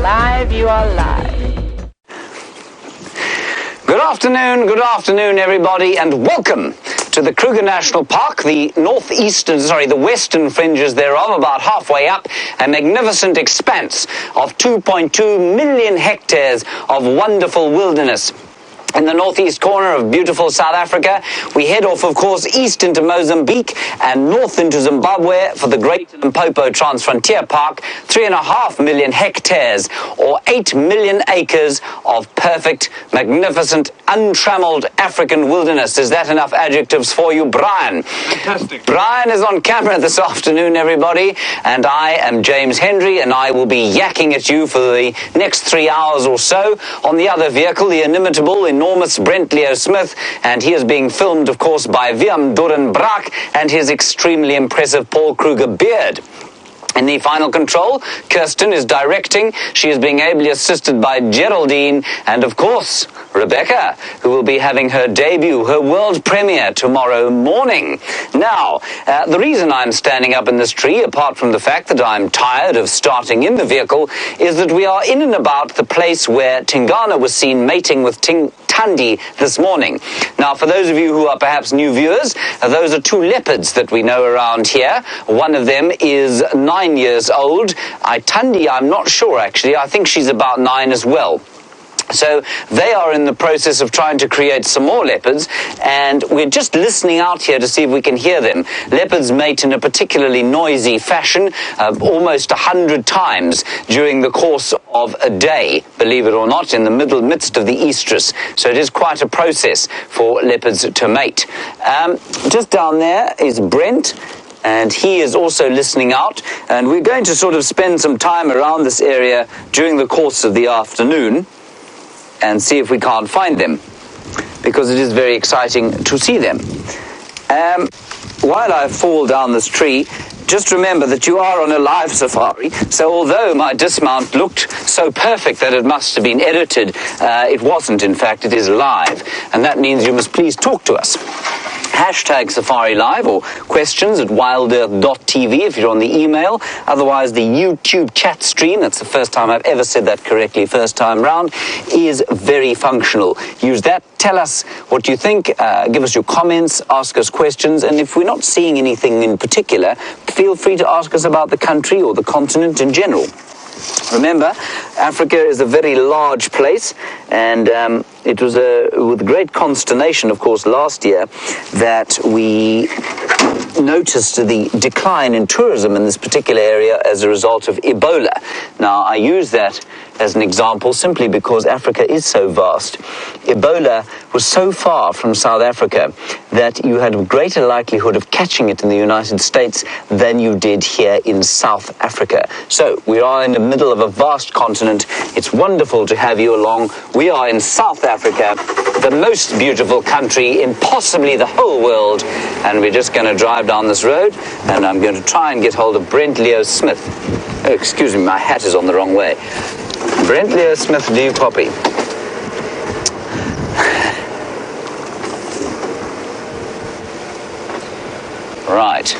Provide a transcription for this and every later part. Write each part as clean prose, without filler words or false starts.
live, you are live. Good afternoon, everybody, and welcome to the Kruger National Park, the western fringes thereof, about halfway up, a magnificent expanse of 2.2 million hectares of wonderful wilderness. In the northeast corner of beautiful South Africa, we head off, of course, east into Mozambique and north into Zimbabwe for the Great Limpopo Transfrontier Park, 3.5 million hectares, or 8 million acres of perfect, magnificent, untrammeled African wilderness. Is that enough adjectives for you, Brian? Fantastic. Brian is on camera this afternoon, everybody, and I am James Hendry, and I will be yakking at you for the next 3 hours or so. On the other vehicle, the inimitable, enormous Nat.Geo Smith, and he is being filmed, of course, by Willem Doren Braak and his extremely impressive Paul Kruger beard. In the final control, Kirsten is directing. She is being ably assisted by Geraldine and, of course, Rebecca, who will be having her debut, her world premiere tomorrow morning. Now, the reason I'm standing up in this tree, apart from the fact that I'm tired of starting in the vehicle, is that we are in and about the place where Tingana was seen mating with Thandi this morning. Now, for those of you who are perhaps new viewers, those are two leopards that we know around here. One of them is 9 years old. Thandi, I'm not sure actually. I think she's about 9 as well. So they are in the process of trying to create some more leopards, and we're just listening out here to see if we can hear them. Leopards mate in a particularly noisy fashion, almost 100 times during the course of a day, believe it or not, in the midst of the estrus. So it is quite a process for leopards to mate. Just down there is Brent, and he is also listening out, and we're going to sort of spend some time around this area during the course of the afternoon and see if we can't find them, because it is very exciting to see them. While I fall down this tree, just remember that you are on a live safari, so although my dismount looked so perfect that it must have been edited, it wasn't. In fact, it is live, and that means you must please talk to us. Hashtag Safari Live, or questions at WildEarthTV if you're on the email. Otherwise, the YouTube chat stream, that's the first time I've ever said that correctly, first time round, is very functional. Use that, tell us what you think, give us your comments, ask us questions, and if we're not seeing anything in particular, feel free to ask us about the country or the continent in general. Remember, Africa is a very large place, and it was with great consternation, of course, last year that we noticed the decline in tourism in this particular area as a result of Ebola. Now, I use that as an example simply because Africa is so vast. Ebola was so far from South Africa that you had a greater likelihood of catching it in the United States than you did here in South Africa. So we are in the middle of a vast continent. It's wonderful to have you along. We are in South Africa, the most beautiful country in possibly the whole world, and we're just going to drive down this road, and I'm going to try and get hold of Nat.Geo Smith. Oh, excuse me, my hat is on the wrong way. Nat.Geo Smith, do you copy? Right.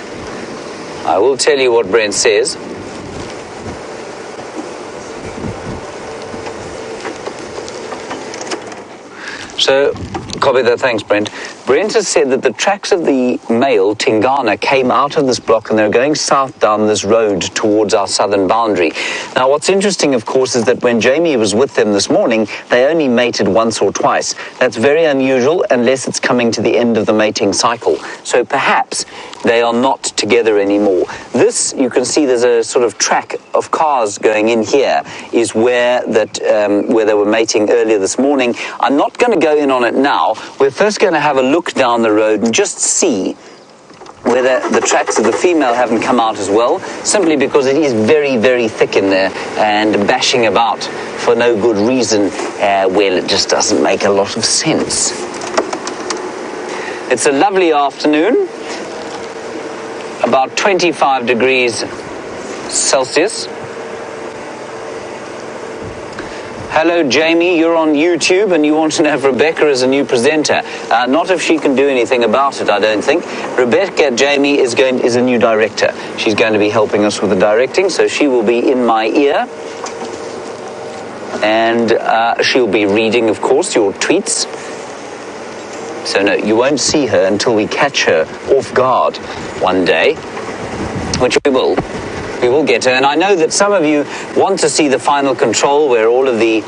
I will tell you what Brent says. So, copy that. Thanks, Brent. Brent has said that the tracks of the male Tingana came out of this block and they're going south down this road towards our southern boundary. Now, what's interesting, of course, is that when Jamie was with them this morning, they only mated once or twice. That's very unusual unless it's coming to the end of the mating cycle. So perhaps they are not together anymore. This, you can see there's a sort of track of cars going in here, is where they were mating earlier this morning. I'm not going to go in on it now. We're first going to have a look down the road and just see whether the tracks of the female haven't come out as well, simply because it is very, very thick in there and bashing about for no good reason. Well, it just doesn't make a lot of sense. It's a lovely afternoon, about 25 degrees Celsius. Hello, Jamie, you're on YouTube and you want to know if Rebecca is a new presenter. Not if she can do anything about it, I don't think. Rebecca, Jamie, is a new director. She's going to be helping us with the directing, so she will be in my ear. and she'll be reading, of course, your tweets. So no, you won't see her until we catch her off guard one day, which we will. We will get her. And I know that some of you want to see the final control where all of the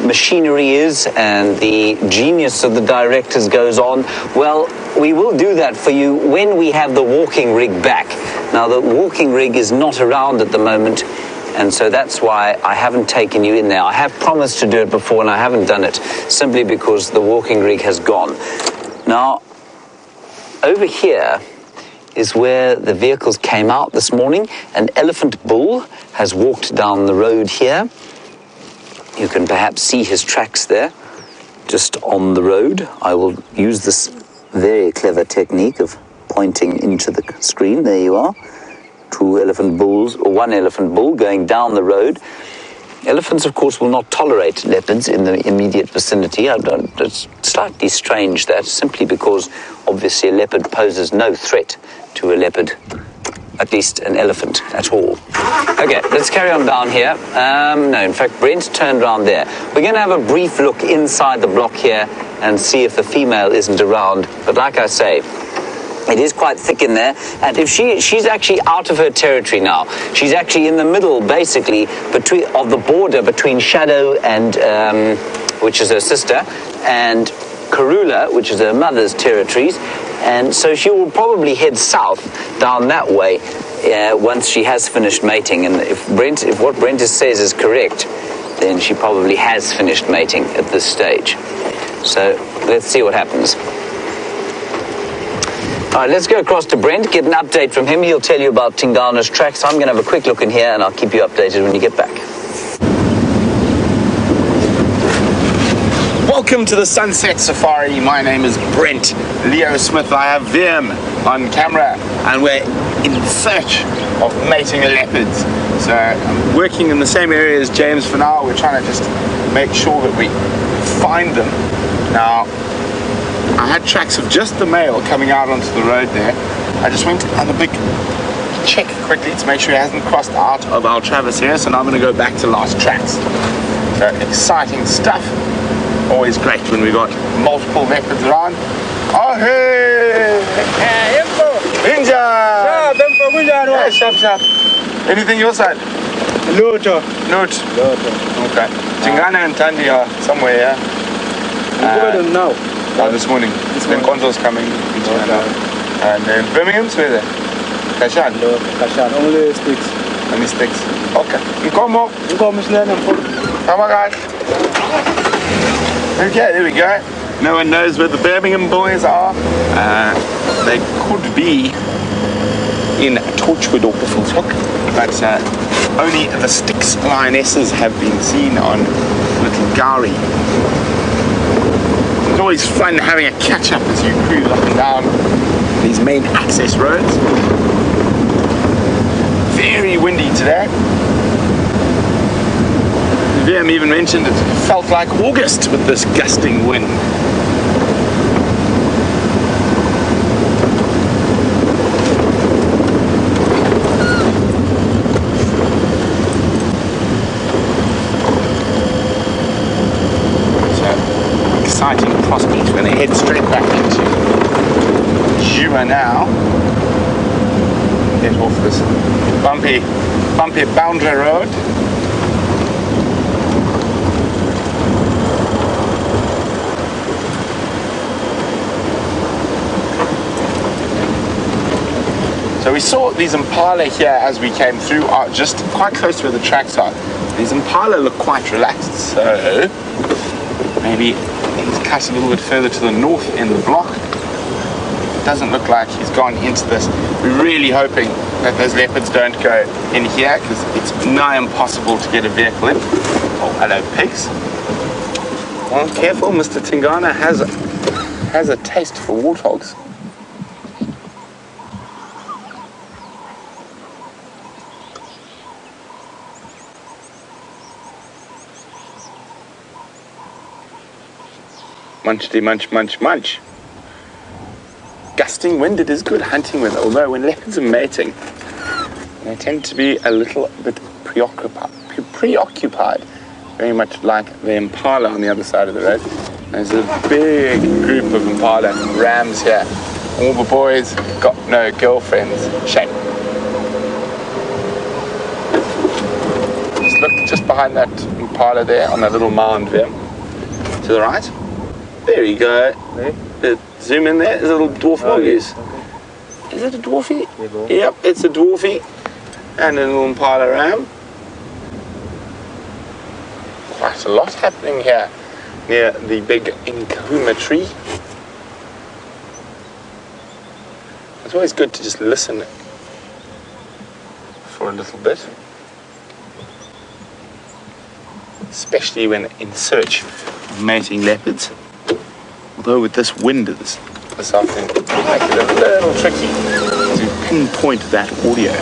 machinery is and the genius of the directors goes on. Well, we will do that for you when we have the walking rig back. Now, the walking rig is not around at the moment, and so that's why I haven't taken you in there. I have promised to do it before, and I haven't done it simply because the walking rig has gone. Now, over here is where the vehicles came out this morning. An elephant bull has walked down the road here. You can perhaps see his tracks there, just on the road. I will use this very clever technique of pointing into the screen. There you are. Two elephant bulls, or one elephant bull going down the road. Elephants, of course, will not tolerate leopards in the immediate vicinity. It's slightly strange that, simply because obviously a leopard poses no threat to a leopard, at least an elephant at all. Okay, let's carry on down here. No, in fact, Brent turned around there. We're going to have a brief look inside the block here and see if the female isn't around. But like I say, it is quite thick in there, and if she's actually out of her territory now. She's actually in the middle, basically, of the border between Shadow and, which is her sister, and Karula, which is her mother's territories, and so she will probably head south down that way once she has finished mating. And if what Brent says is correct, then she probably has finished mating at this stage. So let's see what happens. All right, let's go across to Brent, get an update from him. He'll tell you about Tingana's tracks. I'm going to have a quick look in here, and I'll keep you updated when you get back. Welcome to the Sunset Safari. My name is Brent Leo Smith. I have Vim on camera, and we're in search of mating leopards. So I'm working in the same area as James for now. We're trying to just make sure that we find them. Now, I had tracks of just the male coming out onto the road there. I just went and a big check quickly to make sure he hasn't crossed out of our Travis here. So now I'm going to go back to last tracks. So exciting stuff. Always great when we got multiple leopards around. Oh, hey! Hey, Info! Ninja! Sharp. Anything your side? Note. Okay. Tingana and Thandi are somewhere here. Now. This morning. Then Gonzo's coming. And then Birmingham's where they? Kashan? No, Kashan. Only sticks. Only sticks. Okay. Come on, guys. Okay, there we go. No one knows where the Birmingham boys are. They could be in Torchwood or Buffelshoek, but only the Styx lionesses have been seen on Little Gowrie. It's always fun having a catch-up as you cruise up and down these main access roads. Very windy today. VM even mentioned it felt like August with this gusting wind. So, exciting prospect. We're going to head straight back into Djuma now. Get off this bumpy boundary road. So we saw these impala here as we came through, are just quite close to where the tracks are. These impala look quite relaxed, so maybe he's cut a little bit further to the north in the block. It doesn't look like he's gone into this. We're really hoping that those leopards don't go in here, because it's nigh impossible to get a vehicle in. Oh, hello pigs. Well, careful, Mr. Tingana has a taste for warthogs. Munchty munch. Gusting wind, it is good hunting wind, although when leopards are mating, they tend to be a little bit preoccupied very much like the impala on the other side of the road. There's a big group of impala rams here. All the boys got no girlfriends. Shame. Just look just behind that impala there on that little mound there. To the right. There you go. Zoom in there. There's a little dwarf mongoose. Okay. Is it a dwarfie? Yep, it's a dwarfie. And a little impala ram. Quite a lot happening here near the big Nkahuma tree. It's always good to just listen for a little bit, especially when in search of mating leopards. Although with this wind this afternoon, it will make it a little tricky to pinpoint that audio.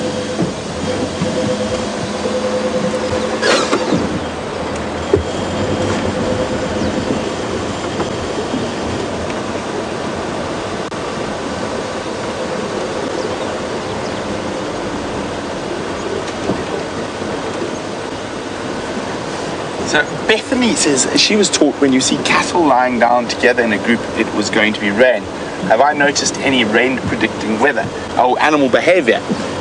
So Bethany says she was taught when you see cattle lying down together in a group, it was going to be rain. Have I noticed any rain predicting weather? Oh, animal behavior.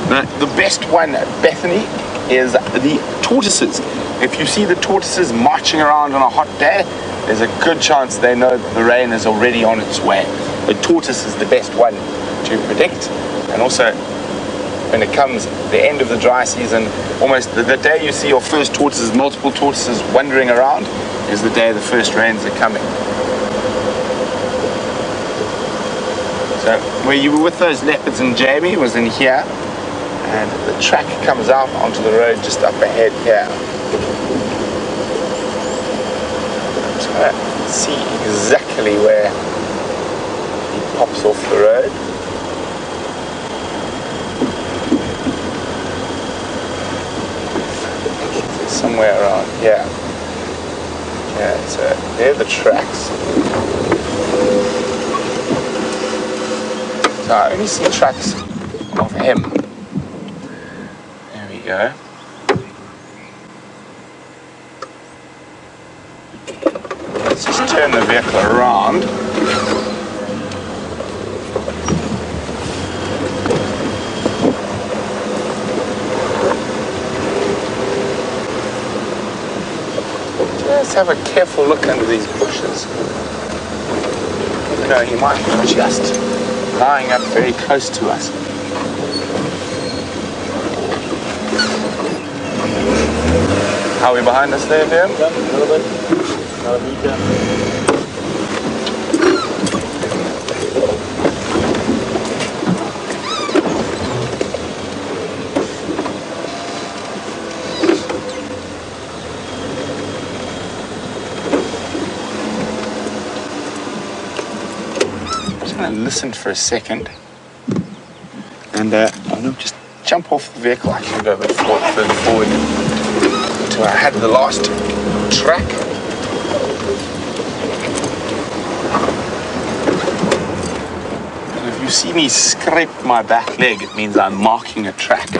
Now, the best one, Bethany, is the tortoises. If you see the tortoises marching around on a hot day, there's a good chance they know that the rain is already on its way. The tortoise is the best one to predict. And also, when it comes the end of the dry season, almost the day you see your first tortoises, multiple tortoises wandering around, is the day the first rains are coming. So where you were with those leopards and Jamie was in here, and the track comes out onto the road just up ahead here. I'm trying to see exactly where he pops off the road. Somewhere around here. Yeah, so there are the tracks. So I only see tracks of him. There we go. Let's just turn the vehicle around. Let's have a careful look under these bushes. You know, he might be just lying up very close to us. Are we behind us there, Ben? Yeah, a little bit. Not a meter. Listen for a second, and I'll just jump off the vehicle. I can go a bit further forward until I had the last track. And if you see me scrape my back leg, it means I'm marking a track.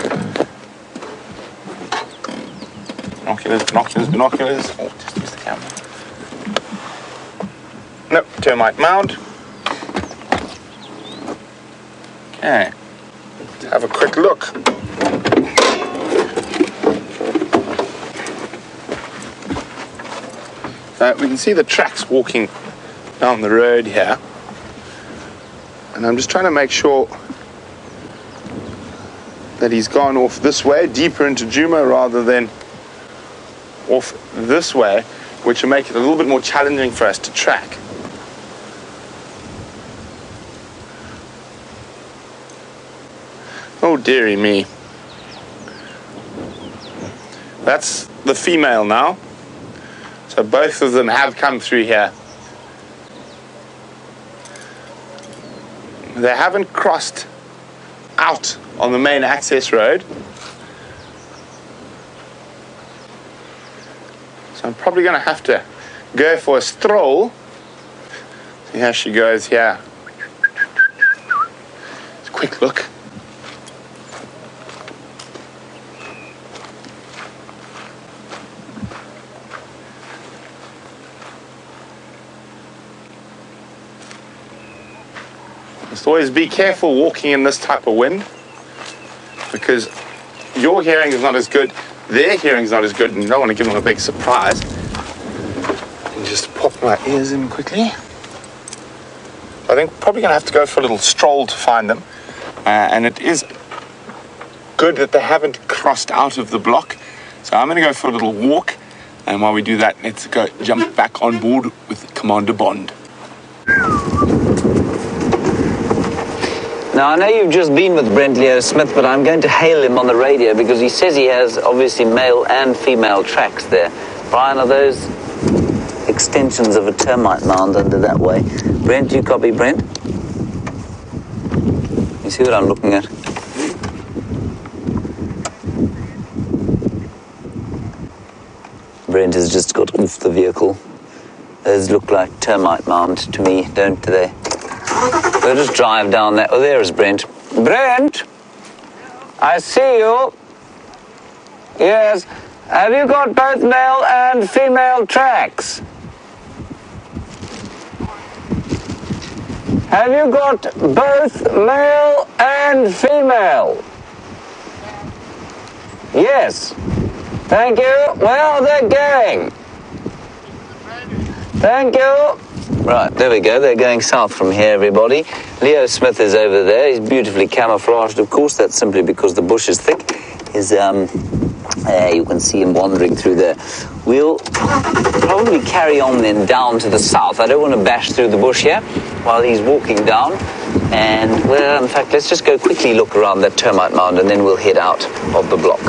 Binoculars, binoculars, binoculars. Oh, just use the camera. Nope, termite mound. Okay, let's have a quick look. So we can see the tracks walking down the road here. And I'm just trying to make sure that he's gone off this way, deeper into Djuma, rather than off this way, which will make it a little bit more challenging for us to track. Oh, dearie me. That's the female now. So both of them have come through here. They haven't crossed out on the main access road. So I'm probably going to have to go for a stroll. See how she goes here. Just a quick look. Just always be careful walking in this type of wind, because your hearing is not as good, their hearing is not as good, and you don't want to give them a big surprise. And just pop my ears in quickly. I think probably going to have to go for a little stroll to find them. And it is good that they haven't crossed out of the block. So I'm going to go for a little walk. And while we do that, let's go jump back on board with Commander Bond. Now, I know you've just been with Brent Leo Smith, but I'm going to hail him on the radio because he says he has obviously male and female tracks there. Brian, are those extensions of a termite mound under that way? Brent, do you copy, Brent? You see what I'm looking at? Brent has just got off the vehicle. Those look like termite mound to me, don't they? We'll just drive down there. Oh, there's Brent. Brent! I see you. Yes. Have you got both male and female tracks? Have you got both male and female? Yes. Thank you. Well, they're going. Thank you. Right, there we go. They're going south from here, everybody. Leo Smith is over there. He's beautifully camouflaged, of course. That's simply because the bush is thick. You can see him wandering through there. We'll probably carry on then down to the south. I don't want to bash through the bush here while he's walking down. And, well, in fact, let's just go quickly look around that termite mound and then we'll head out of the block.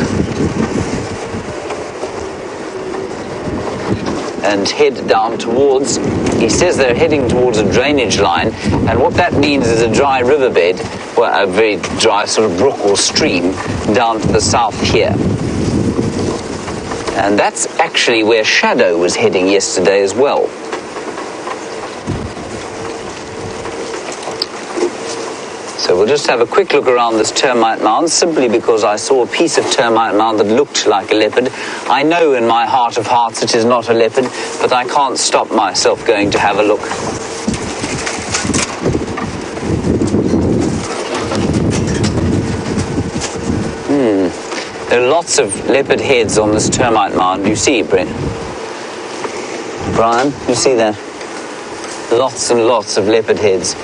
And head down towards, he says they're heading towards a drainage line, and what that means is a dry riverbed, well, a very dry sort of brook or stream down to the south here. And that's actually where Shadow was heading yesterday as well. So we'll just have a quick look around this termite mound, simply because I saw a piece of termite mound that looked like a leopard. I know in my heart of hearts it is not a leopard, but I can't stop myself going to have a look. There are lots of leopard heads on this termite mound. You see, Brent? Brian, you see that? Lots and lots of leopard heads.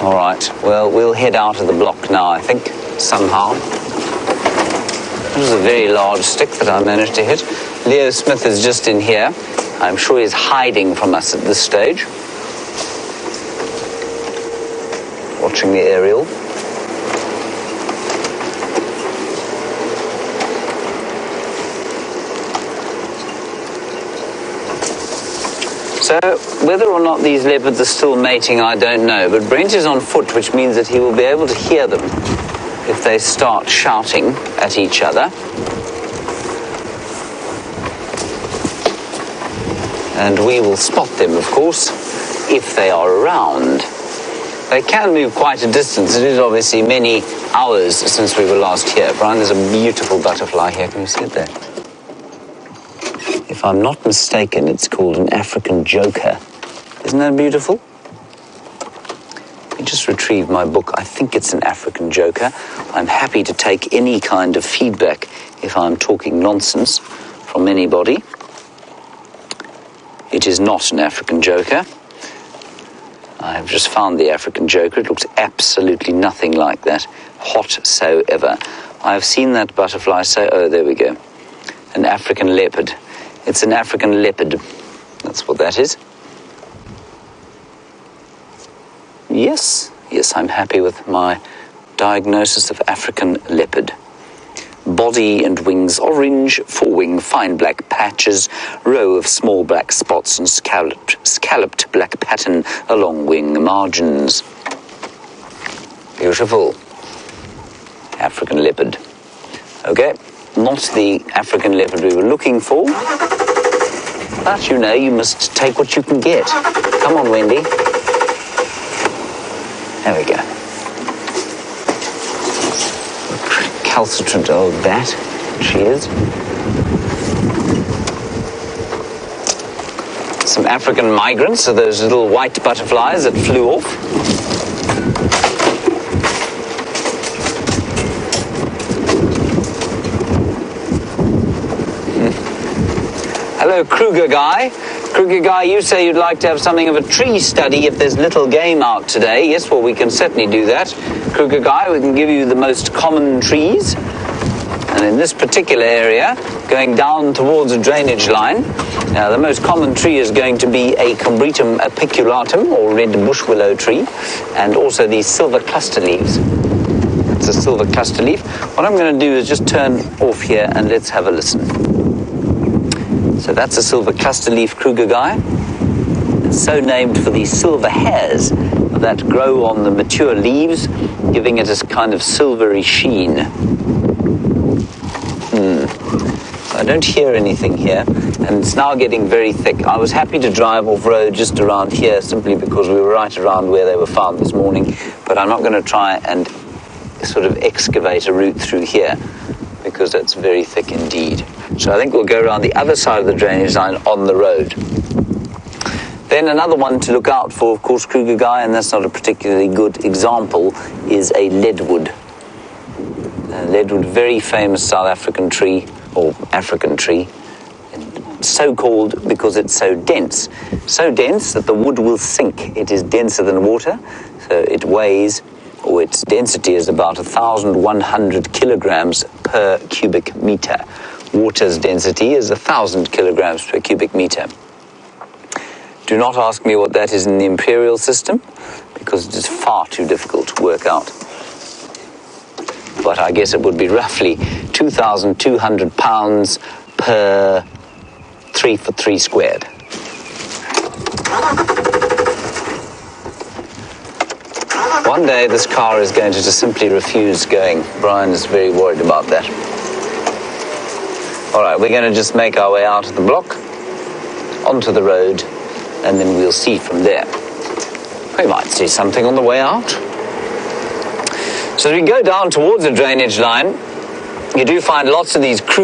All right, well, we'll head out of the block now, I think, somehow. It was a very large stick that I managed to hit. Leo Smith is just in here. I'm sure he's hiding from us at this stage. Watching the aerial. So, whether or not these leopards are still mating, I don't know. But Brent is on foot, which means that he will be able to hear them if they start shouting at each other. And we will spot them, of course, if they are around. They can move quite a distance. It is obviously many hours since we were last here. Brian, there's a beautiful butterfly here. Can you see it there? If I'm not mistaken, it's called an African joker. Isn't that beautiful? Let me just retrieve my book. I think it's an African joker. I'm happy to take any kind of feedback if I'm talking nonsense from anybody. It is not an African joker. I have just found the African joker. It looks absolutely nothing like that whatsoever. I have seen that butterfly so... Oh, there we go. An African leopard. It's an African leopard. That's what that is. Yes, I'm happy with my diagnosis of African leopard. Body and wings orange, forewing fine black patches, row of small black spots and scalloped black pattern along wing margins. Beautiful. African leopard. Okay, not the African leopard we were looking for. But, you know, you must take what you can get. Come on, Wendy. There we go. Calcitrant old bat. She is. some African migrants, so those little white butterflies that flew off. Hello, Kruger guy. Kruger guy, you say you'd like to have something of a tree study if there's little game out today. Yes, well, we can certainly do that. Kruger guy, we can give you the most common trees. And in this particular area, going down towards a drainage line, the most common tree is going to be a Combretum apiculatum, or red bush willow tree, and also these silver cluster leaves. It's a silver cluster leaf. What I'm going to do is just turn off here and let's have a listen. So that's a silver cluster leaf Kruger guy. It's so named for the silver hairs that grow on the mature leaves, giving it a kind of silvery sheen. I don't hear anything here, and it's now getting very thick. I was happy to drive off-road just around here simply because we were right around where they were found this morning, but I'm not going to try and sort of excavate a route through here because that's very thick indeed. So I think we'll go around the other side of the drainage line on the road. Then another one to look out for, of course, Kruger guy, and that's not a particularly good example, is a leadwood. Leadwood, very famous South African tree, or African tree, so called because it's so dense that the wood will sink. It is denser than water, so it weighs, or its density is about 1,100 kilograms per cubic meter. Water's density is 1,000 kilograms per cubic meter. Do not ask me what that is in the imperial system, because it is far too difficult to work out. But I guess it would be roughly 2,200 pounds per 3 foot 3 squared. One day this car is going to just simply refuse going. Brian is very worried about that. All right, we're going to just make our way out of the block, onto the road, and then we'll see from there. We might see something on the way out. So as we go down towards the drainage line, you do find lots of these lots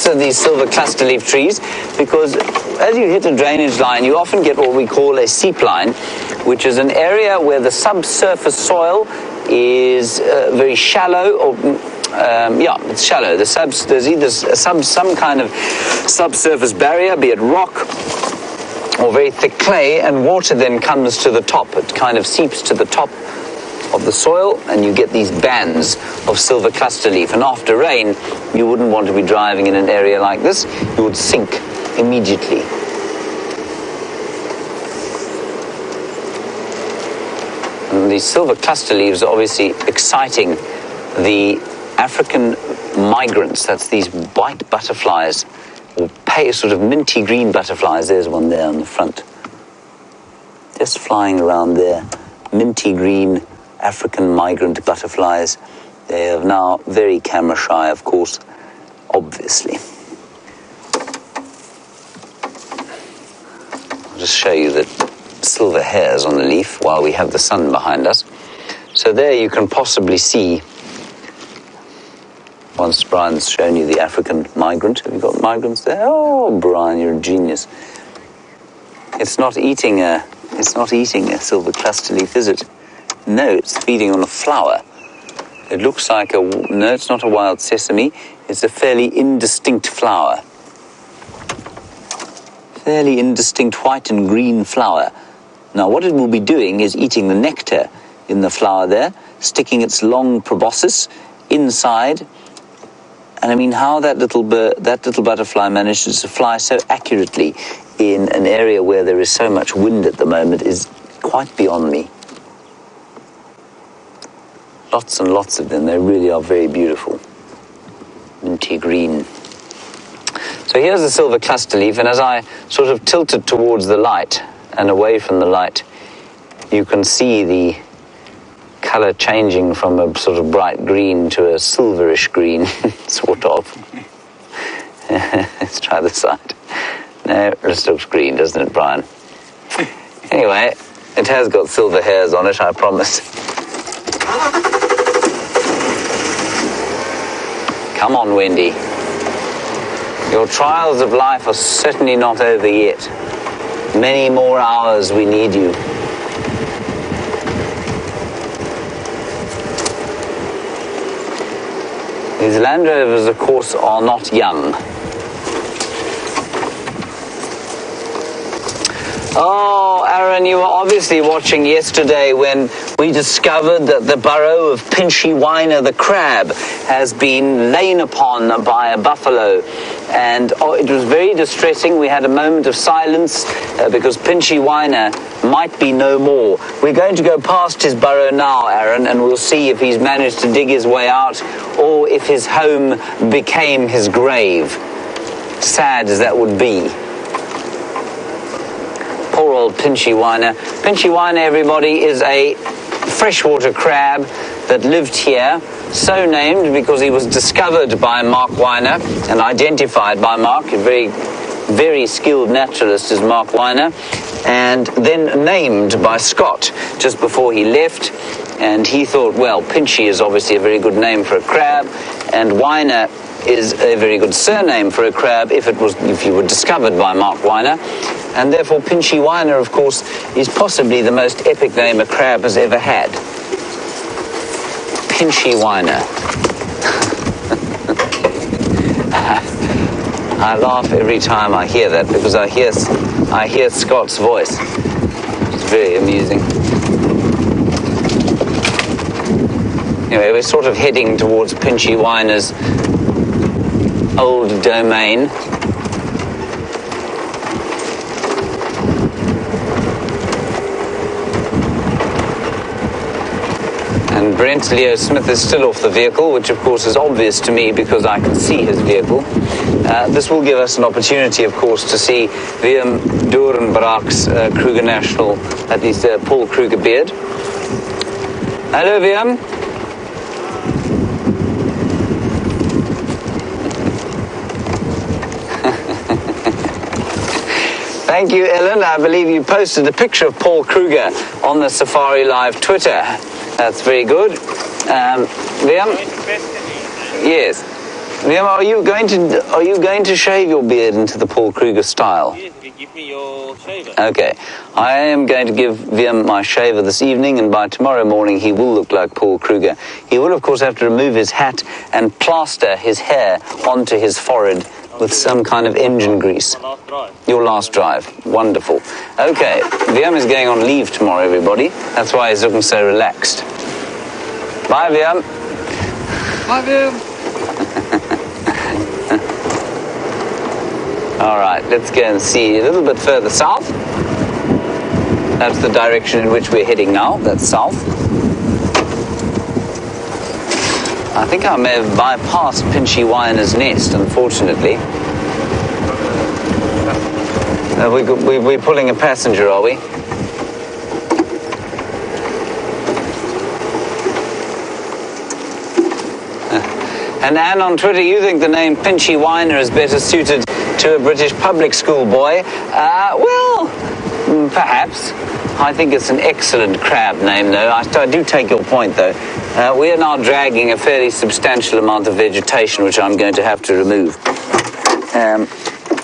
of these silver cluster leaf trees, because as you hit a drainage line, you often get what we call a seep line, which is an area where the subsurface soil is very shallow, or it's shallow. There's either some kind of subsurface barrier, be it rock or very thick clay, and water then comes to the top. It kind of seeps to the top of the soil, and you get these bands of silver cluster leaf. And after rain, you wouldn't want to be driving in an area like this. You would sink immediately. And these silver cluster leaves are obviously exciting the African migrants. That's these white butterflies, or sort of minty green butterflies. There's one there on the front, just flying around there. Minty green African migrant butterflies. They are now very camera shy, of course, obviously. I'll just show you the silver hairs on the leaf while we have the sun behind us. So there you can possibly see, once Brian's shown you the African migrant. Have you got migrants there? Oh, Brian, you're a genius. It's not eating a silver cluster leaf, is it? No, it's feeding on a flower. It looks like no, it's not a wild sesame. It's a fairly indistinct flower. Fairly indistinct white and green flower. Now, what it will be doing is eating the nectar in the flower there, sticking its long proboscis inside. And I mean, how that little butterfly manages to fly so accurately in an area where there is so much wind at the moment is quite beyond me. Lots and lots of them. They really are very beautiful. Minty green. So here's the silver cluster leaf, and as I sort of tilt it towards the light and away from the light, you can see the color changing from a sort of bright green to a silverish green, sort of. Let's try this side. No, this looks green, doesn't it, Brian? Anyway, it has got silver hairs on it, I promise. Come on, Wendy. Your trials of life are certainly not over yet. Many more hours we need you. These Land Rovers, of course, are not young. Oh, Aaron, you were obviously watching yesterday when we discovered that the burrow of Pinchy Whiner the crab has been lain upon by a buffalo. And it was very distressing. We had a moment of silence because Pinchy Whiner might be no more. We're going to go past his burrow now, Aaron, and we'll see if he's managed to dig his way out or if his home became his grave. Sad as that would be. Poor old Pinchy Whiner. Pinchy Whiner, everybody, is a freshwater crab that lived here, so named because he was discovered by Mark Whiner and identified by Mark, a very, very skilled naturalist is Mark Whiner, and then named by Scott just before he left. And he thought, well, Pinchy is obviously a very good name for a crab, and Whiner is a very good surname for a crab if you were discovered by Mark Whiner. And therefore Pinchy Whiner, of course, is possibly the most epic name a crab has ever had. Pinchy Whiner. I laugh every time I hear that because I hear Scott's voice. It's very amusing. Anyway, we're sort of heading towards Pinchy Whiner's old domain. And Brent Leo Smith is still off the vehicle, which of course is obvious to me because I can see his vehicle. This will give us an opportunity, of course, to see Willem Doornbraak's Kruger National, at least Paul Kruger beard. Hello, Willem. Thank you, Ellen. I believe you posted a picture of Paul Kruger on the Safari Live Twitter. That's very good. Liam? Yes. Liam, are you going to shave your beard into the Paul Kruger style? Yes, give me your shaver. Okay. I am going to give Liam my shaver this evening, and by tomorrow morning he will look like Paul Kruger. He will, of course, have to remove his hat and plaster his hair onto his forehead with some kind of engine grease. My last drive. Your last drive. Wonderful. Okay, Liam is going on leave tomorrow, everybody. That's why he's looking so relaxed. Bye, Liam. Bye, Liam. All right, let's go and see a little bit further south. That's the direction in which we're heading now. That's south. I think I may have bypassed Pinchy Whiner's nest, unfortunately. We're pulling a passenger, are we? And Anne, on Twitter, you think the name Pinchy Whiner is better suited to a British public school boy? Well, perhaps. I think it's an excellent crab name, though. I do take your point, though. We are now dragging a fairly substantial amount of vegetation, which I'm going to have to remove.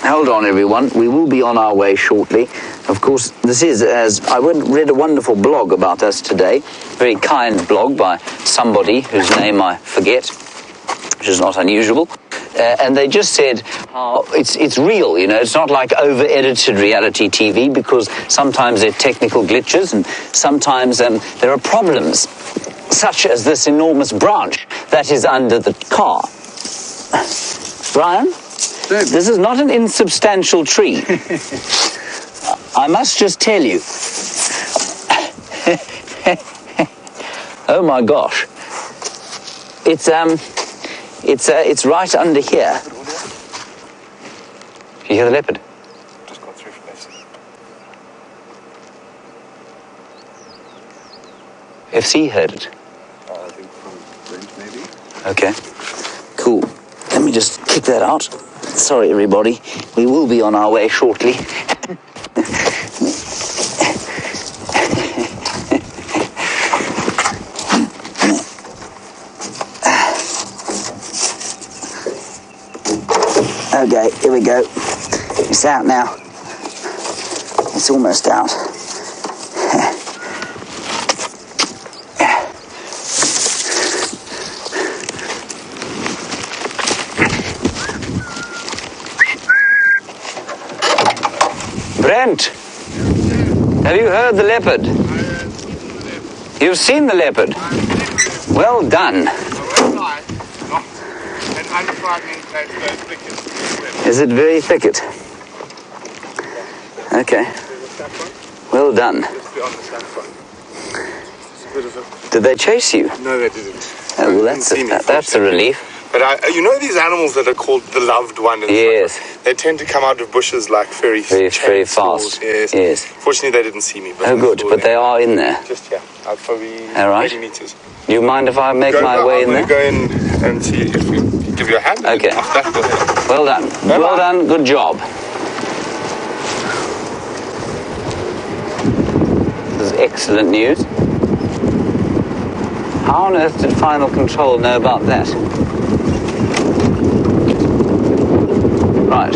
Hold on, everyone. We will be on our way shortly. Of course, this is, as I read a wonderful blog about us today, a very kind blog by somebody whose name I forget, which is not unusual. And they just said how it's real, you know, it's not like over-edited reality TV, because sometimes there are technical glitches and sometimes there are problems, such as this enormous branch that is under the car. Brian, this is not an insubstantial tree. I must just tell you. Oh my gosh. It's right under here. You hear the leopard? Just got through places. FC heard it. I think from Brent, maybe. Okay. Cool. Let me just kick that out. Sorry, everybody. We will be on our way shortly. Okay. Okay, here we go. It's out now. It's almost out. Brent, have you heard the leopard? You've seen the leopard? Well done. Is it very thicket? Okay. Well done. Did they chase you? No, they didn't. Oh, well, that's a relief. But you know these animals that are called the loved one? And yes. Stuff, they tend to come out of bushes like very fast. Yes. Fortunately, they didn't see me. But oh, good. But they are in there. Just here. Probably all right. 80 meters. Do you mind if I make my way in there? Go in and see if we give you a hand. Okay. Well done. Well done. Good job. This is excellent news. How on earth did Final Control know about that? Right.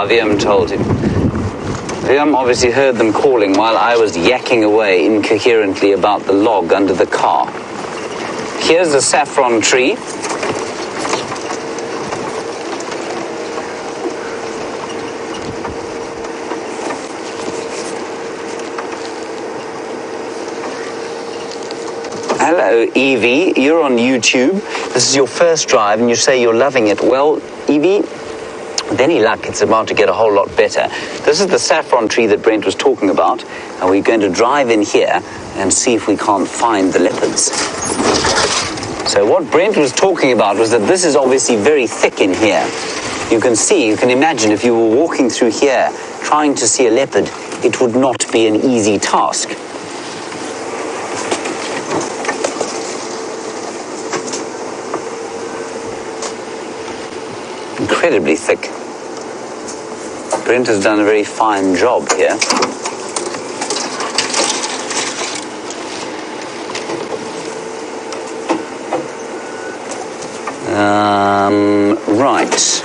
Viam told him. Viam obviously heard them calling while I was yakking away incoherently about the log under the car. Here's the saffron tree. Hello, Evie. You're on YouTube. This is your first drive and you say you're loving it. Well, Evie, with any luck, it's about to get a whole lot better. This is the saffron tree that Brent was talking about, and we're going to drive in here and see if we can't find the leopards. So what Brent was talking about was that this is obviously very thick in here. You can see, you can imagine if you were walking through here trying to see a leopard, it would not be an easy task. Incredibly thick. Brent has done a very fine job here. Right.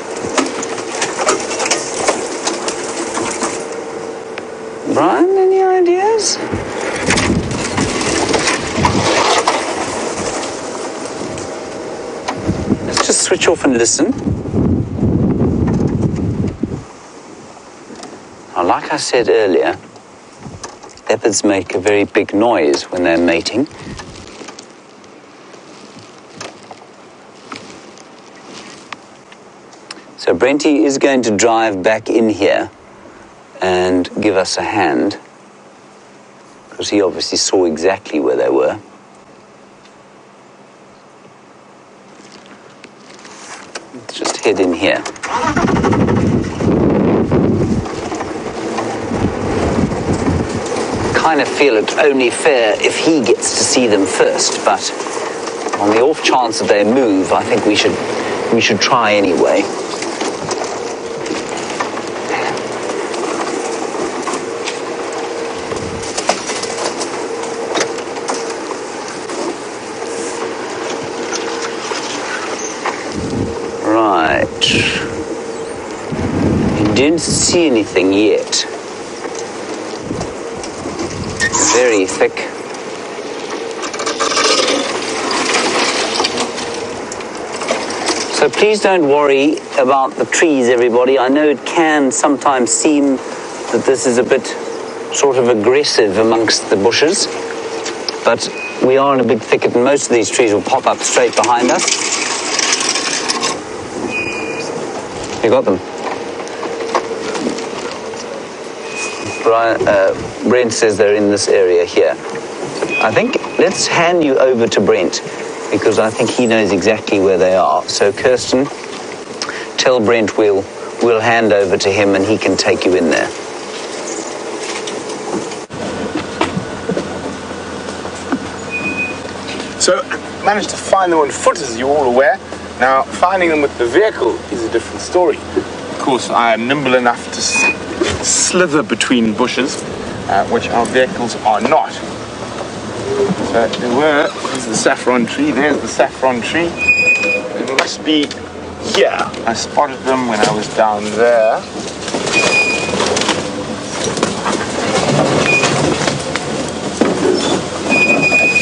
Brian, any ideas? Let's just switch off and listen. Now, like I said earlier, leopards make a very big noise when they're mating. So Brenty is going to drive back in here and give us a hand, because he obviously saw exactly where they were. Let's just head in here. Kind of feel it only fair if he gets to see them first, but on the off chance that they move, I think we should try anyway. Right. You didn't see anything yet. Very thick. So please don't worry about the trees, everybody. I know it can sometimes seem that this is a bit sort of aggressive amongst the bushes, but we are in a big thicket and most of these trees will pop up straight behind us. You got them? Brent says they're in this area here. I think let's hand you over to Brent, because I think he knows exactly where they are. So Kirsten, tell Brent we'll hand over to him and he can take you in there. So managed to find them on foot, as you're all aware. Now, finding them with the vehicle is a different story. Of course, I am nimble enough to slither between bushes, which our vehicles are not. So there's the saffron tree, there's the saffron tree. It must be here. I spotted them when I was down there.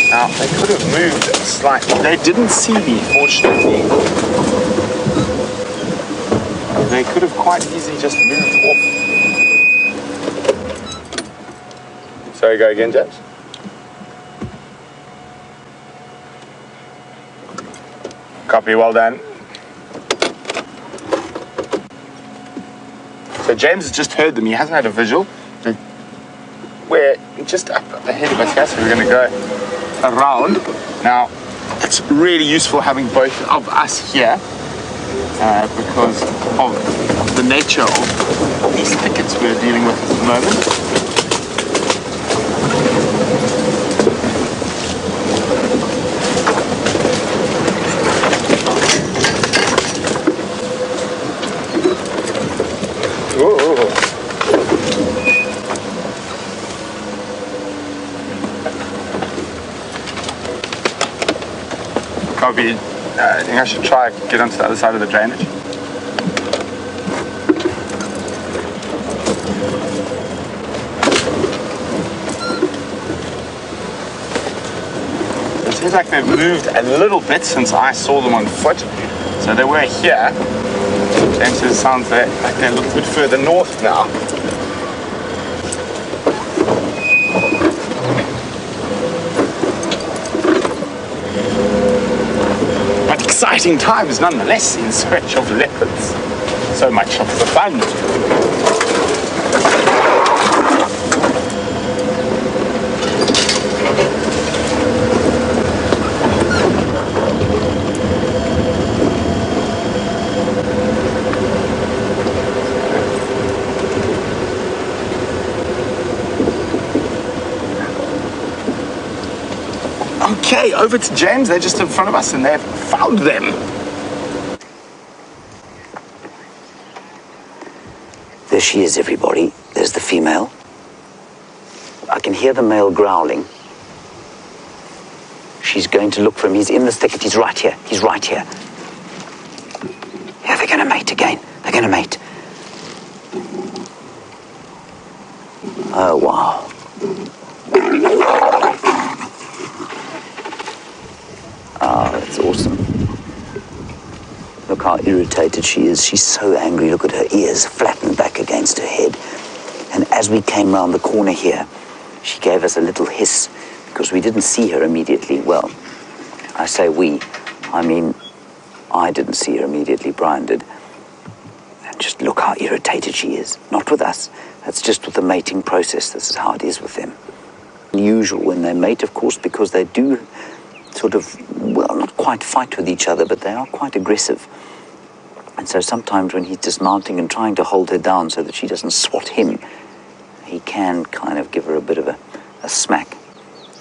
Now, they could have moved slightly. They didn't see me, fortunately. They could have quite easily just moved off. Sorry, go again, James. Copy, well done. So James has just heard them. He hasn't had a visual. We're just up ahead of us here, so we're going to go around. Now, it's really useful having both of us here because of the nature of these thickets we're dealing with at the moment. Copy. I think I should try and get onto the other side of the drainage. It seems like they've moved a little bit since I saw them on foot. So they were here. James says it sounds like they're a little bit further north now. Exciting times nonetheless in search of leopards. So much of the fun. Okay, over to James. They're just in front of us and they've found them. There she is, everybody. There's the female. I can hear the male growling. She's going to look for him. He's in the thicket. He's right here. He's right here. Yeah, they're going to mate again. They're going to mate. Oh, wow. Oh, that's awesome. Look how irritated she is. She's so angry. Look at her ears flattened back against her head. And as we came round the corner here, she gave us a little hiss because we didn't see her immediately. Well, I say we. I mean, I didn't see her immediately. Brian did. And just look how irritated she is. Not with us. That's just with the mating process. This is how it is with them. Unusual when they mate, of course, because they do sort of, well, not quite fight with each other, but they are quite aggressive. And so sometimes when he's dismounting and trying to hold her down so that she doesn't swat him, he can kind of give her a bit of a smack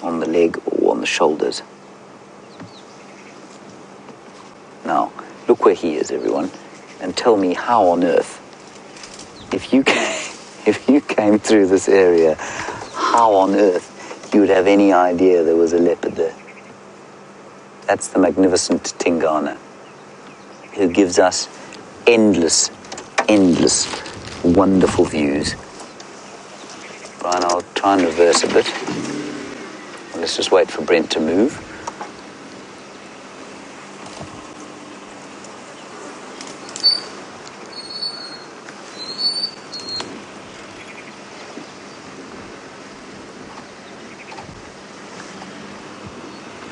on the leg or on the shoulders. Now, look where he is, everyone, and tell me how on earth, if you came through this area, how on earth you would have any idea there was a leopard there. That's the magnificent Tingana, who gives us endless, wonderful views. Brian, I'll try and reverse a bit. Let's just wait for Brent to move.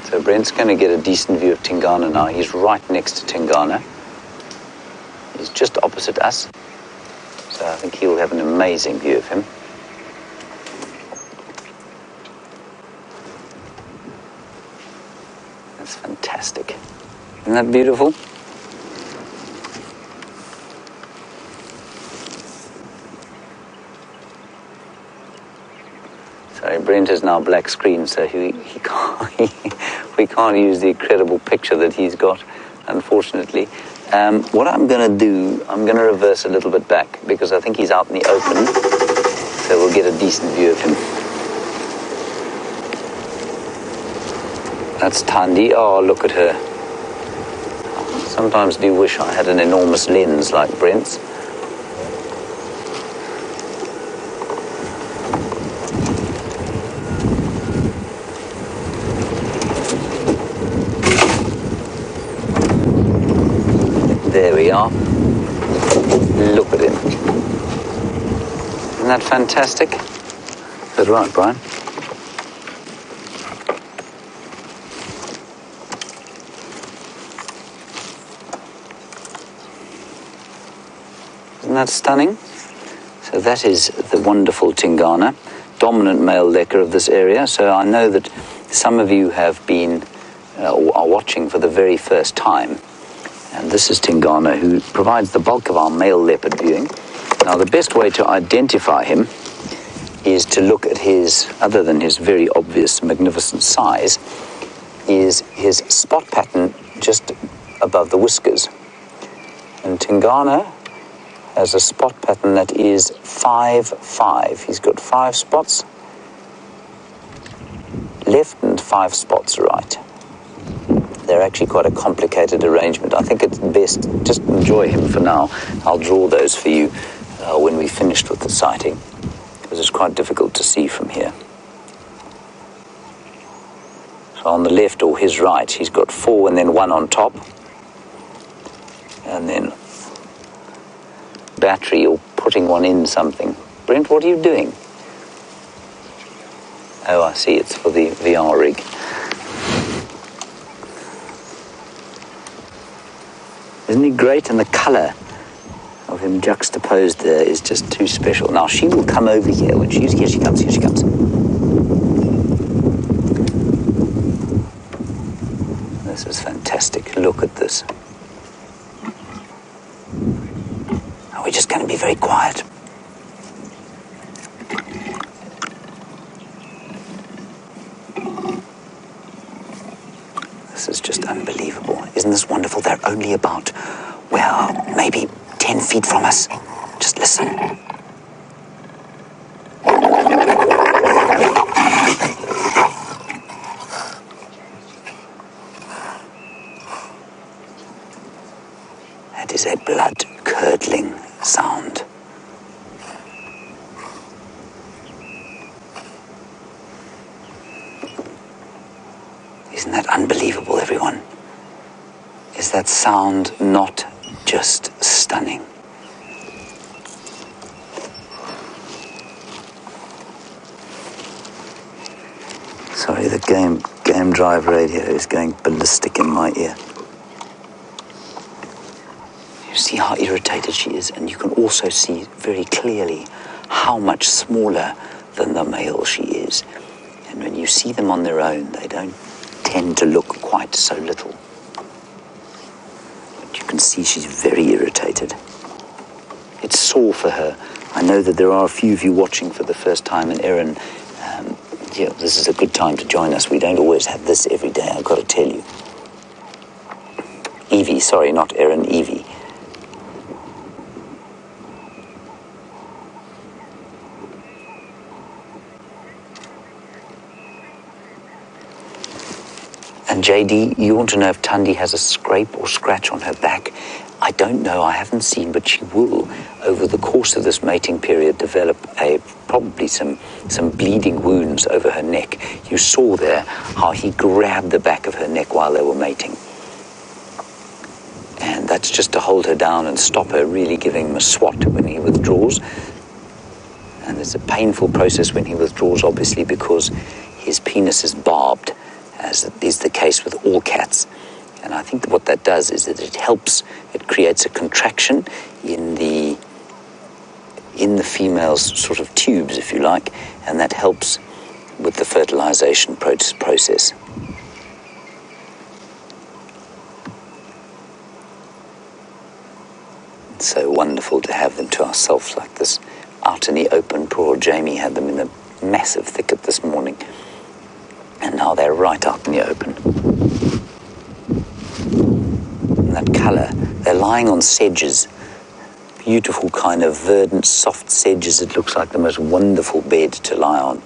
So Brent's going to get a decent view of Tingana now. He's right next to Tingana. He's just opposite us. So I think he'll have an amazing view of him. That's fantastic. Isn't that beautiful? Sorry, Brent is now black screen, so he can't, we can't use the incredible picture that he's got, unfortunately. What I'm going to do, I'm going to reverse a little bit back because I think he's out in the open, so we'll get a decent view of him. That's Thandi. Oh, look at her. Oh, Sometimes do wish I had an enormous lens like Brent's. There we are. Look at him. Isn't that fantastic? Is that right, Brian? Isn't that stunning? So that is the wonderful Tingana, dominant male lecker of this area. So I know that some of you have been or are watching for the very first time. And this is Tingana, who provides the bulk of our male leopard viewing. Now, the best way to identify him is to look at his, other than his very obvious magnificent size, is his spot pattern just above the whiskers. And Tingana has a spot pattern that is 5-5. He's got 5 spots left and 5 spots right. They're actually quite a complicated arrangement. I think it's best just enjoy him for now. I'll draw those for you when we've finished with the sighting, because it's quite difficult to see from here. So on the left or his right, he's got 4 and then 1 on top. And then battery or putting one in something. Brent, what are you doing? Oh, I see, it's for the VR rig. Isn't he great? And the colour of him juxtaposed there is just too special. Now, she will come over here when she's... Here she comes, here she comes. This is fantastic. Look at this. We're just going to be very quiet. This is just unbelievable. Isn't this wonderful? They're only about, well, maybe 10 feet from us. Just listen. That is a blood-curdling sound. Isn't that unbelievable, everyone? Is that sound not just stunning? Sorry, the game drive radio is going ballistic in my ear. You see how irritated she is, and you can also see very clearly how much smaller than the male she is. And when you see them on their own, they don't tend to look quite so little. But you can see she's very irritated. It's sore for her. I know that there are a few of you watching for the first time, and Erin, this is a good time to join us. We don't always have this every day, I've got to tell you. Evie, sorry, not Erin, Evie. And JD, you want to know if Thandi has a scrape or scratch on her back? I don't know, I haven't seen, but she will, over the course of this mating period, develop probably some bleeding wounds over her neck. You saw there how he grabbed the back of her neck while they were mating. And that's just to hold her down and stop her really giving him a swat when he withdraws. And it's a painful process when he withdraws, obviously, because his penis is barbed, as is the case with all cats. And I think that what that does is that it creates a contraction in the female's sort of tubes, if you like, and that helps with the fertilization process. It's so wonderful to have them to ourselves like this, out in the open. Poor Jamie had them in a massive thicket this morning, and now they're right out in the open. And that colour, they're lying on sedges, beautiful kind of verdant, soft sedges. It looks like the most wonderful bed to lie on.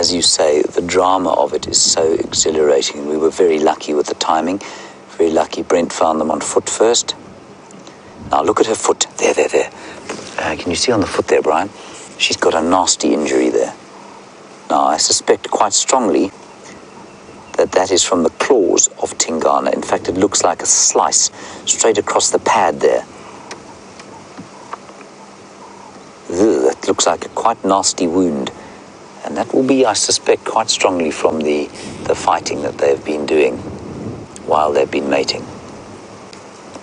as you say, the drama of it is so exhilarating. We were very lucky with the timing. Very lucky. Brent found them on foot first. Now look at her foot. There. Can you see on the foot there, Brian? She's got a nasty injury there. Now, I suspect quite strongly that is from the claws of Tingana. In fact, it looks like a slice straight across the pad there. That looks like a quite nasty wound. And that will be, I suspect, quite strongly from the fighting that they've been doing while they've been mating.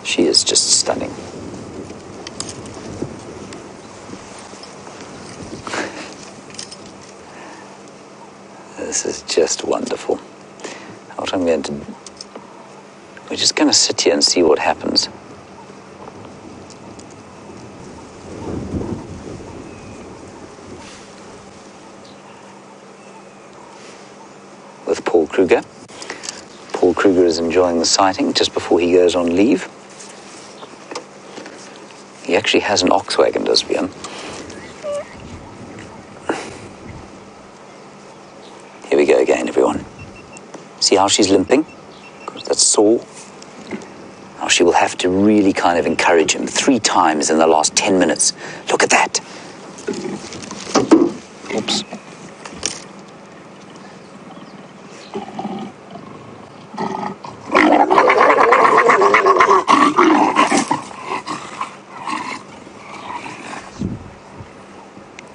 She is just stunning. This is just wonderful. What I'm going to... We're just going to sit here and see what happens. With Paul Kruger. Paul Kruger is enjoying the sighting just before he goes on leave. He actually has an ox wagon, does Bjorn? Here we go again, everyone. See how she's limping? Because that's sore. Now she will have to really kind of encourage him 3 times in the last 10 minutes. Look at that. Oops.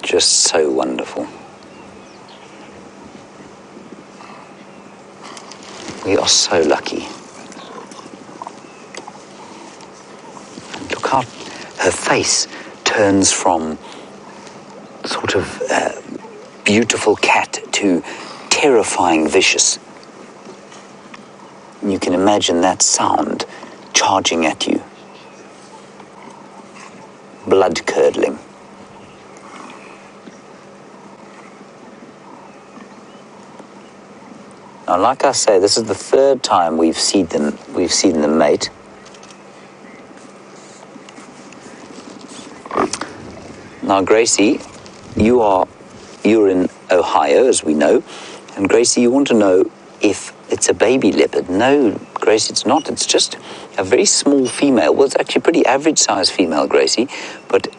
Just so wonderful. We are so lucky. And look how her face turns from sort of beautiful cat to terrifying vicious. You can imagine that sound charging at you. Blood curdling. Now, like I say, this is the 3rd time we've seen them mate. Now, Gracie, you're in Ohio, as we know, and Gracie, you want to know if it's a baby leopard. No, Gracie, it's not. It's just a very small female. Well, it's actually a pretty average-sized female, Gracie, but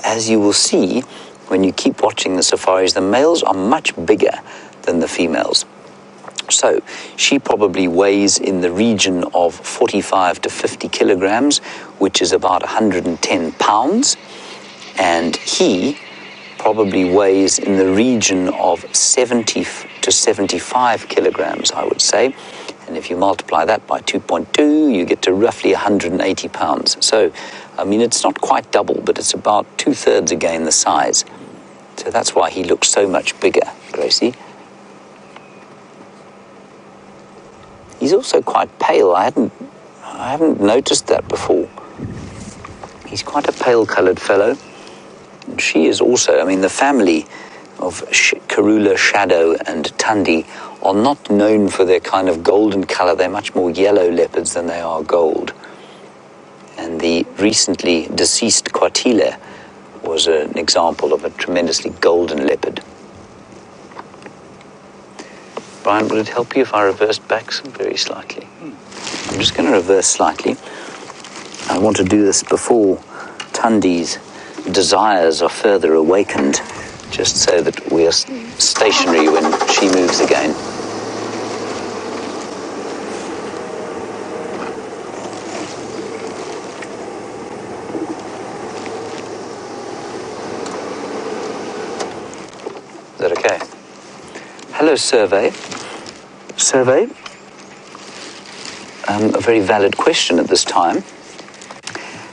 as you will see when you keep watching the safaris, the males are much bigger than the females. So she probably weighs in the region of 45 to 50 kilograms, which is about 110 pounds. And he probably weighs in the region of 70 to 75 kilograms, I would say. And if you multiply that by 2.2, you get to roughly 180 pounds. So, I mean, it's not quite double, but it's about 2/3 again the size. So that's why he looks so much bigger, Gracie. He's also quite pale. I haven't noticed that before. He's quite a pale-coloured fellow. And she is also, I mean, the family of Karula, Shadow, and Thandi are not known for their kind of golden colour. They're much more yellow leopards than they are gold. And the recently deceased Kwatile was an example of a tremendously golden leopard. Brian, would it help you if I reversed back very slightly? I'm just going to reverse slightly. I want to do this before Thandi's desires are further awakened, just so that we are stationary when she moves again. Is that okay? Hello, Survey. Survey? A very valid question at this time.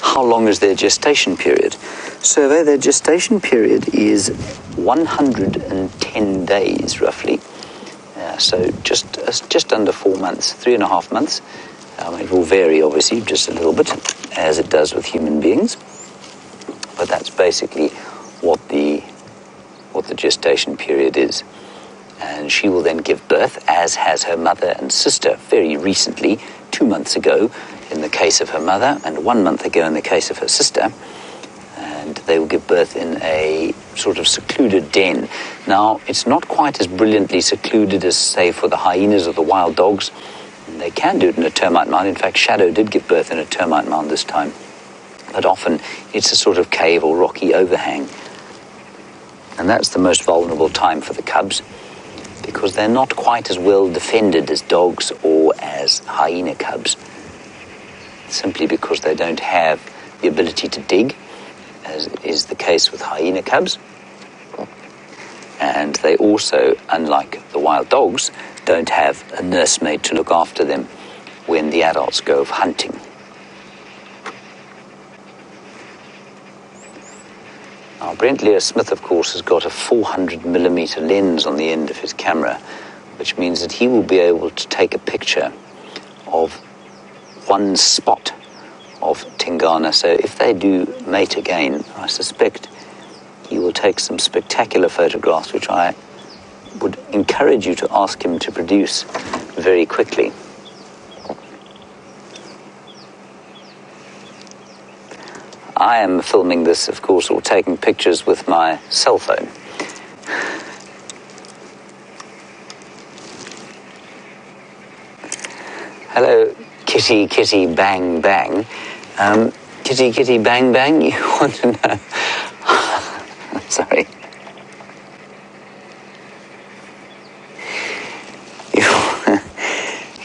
How long is their gestation period? Survey, their gestation period is 110 days, roughly. So just under 4 months, 3.5 months. It will vary, obviously, just a little bit, as it does with human beings. But that's basically what the gestation period is. And she will then give birth, as has her mother and sister very recently, 2 months ago in the case of her mother, and 1 month ago in the case of her sister. And they will give birth in a sort of secluded den Now, it's not quite as brilliantly secluded as, say, for the hyenas or the wild dogs. They can do it in a termite mound. In fact, Shadow did give birth in a termite mound this time. But often it's a sort of cave or rocky overhang. And that's the most vulnerable time for the cubs, because they're not quite as well defended as dogs or as hyena cubs, simply because they don't have the ability to dig, as is the case with hyena cubs. And they also, unlike the wild dogs, don't have a nursemaid to look after them when the adults go hunting. Now, Brent Leo Smith, of course, has got a 400mm lens on the end of his camera, which means that he will be able to take a picture of one spot of Tingana. So if they do mate again, I suspect he will take some spectacular photographs, which I would encourage you to ask him to produce very quickly. I am filming this, of course, or taking pictures with my cell phone. Hello, kitty, kitty, bang, bang. Kitty, kitty, bang, bang, you want to know? Sorry.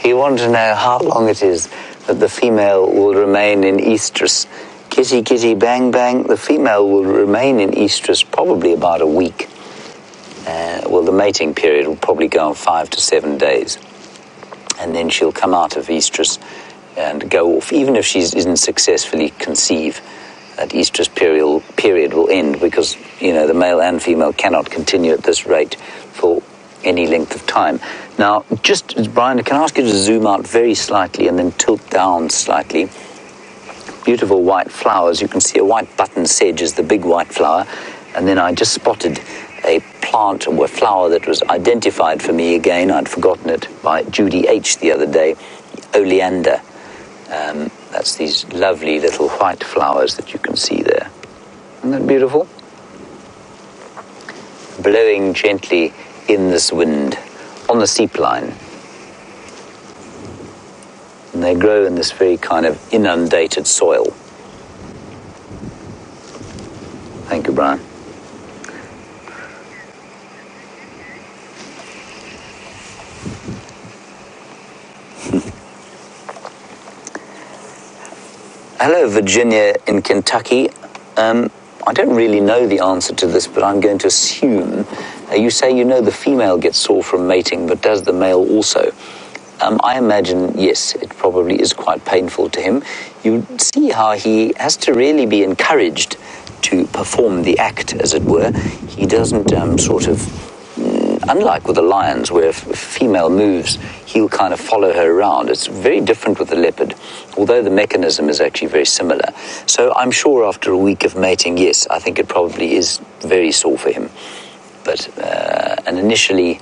You want to know how long it is that the female will remain in estrus. Kitty, kitty, bang, bang. The female will remain in estrus probably about a week. Well, the mating period will probably go on 5 to 7 days. And then she'll come out of estrus and go off. Even if she isn't successfully conceived, that estrus period will end, because, you know, the male and female cannot continue at this rate for any length of time. Now, just, Brian, can I ask you to zoom out very slightly and then tilt down slightly? Beautiful white flowers. You can see a white button sedge is the big white flower. And then I just spotted a plant or a flower that was identified for me again. I'd forgotten it, by Judy H. the other day, oleander. That's these lovely little white flowers that you can see there. Isn't that beautiful? Blowing gently in this wind on the seep line. And they grow in this very kind of inundated soil. Thank you, Brian. Hello, Virginia in Kentucky. I don't really know the answer to this, but I'm going to assume. You say you know the female gets sore from mating, but does the male also? I imagine, yes, it probably is quite painful to him. You see how he has to really be encouraged to perform the act, as it were. He doesn't unlike with the lions, where if a female moves, he'll kind of follow her around. It's very different with the leopard, although the mechanism is actually very similar. So I'm sure after a week of mating, yes, I think it probably is very sore for him. But and initially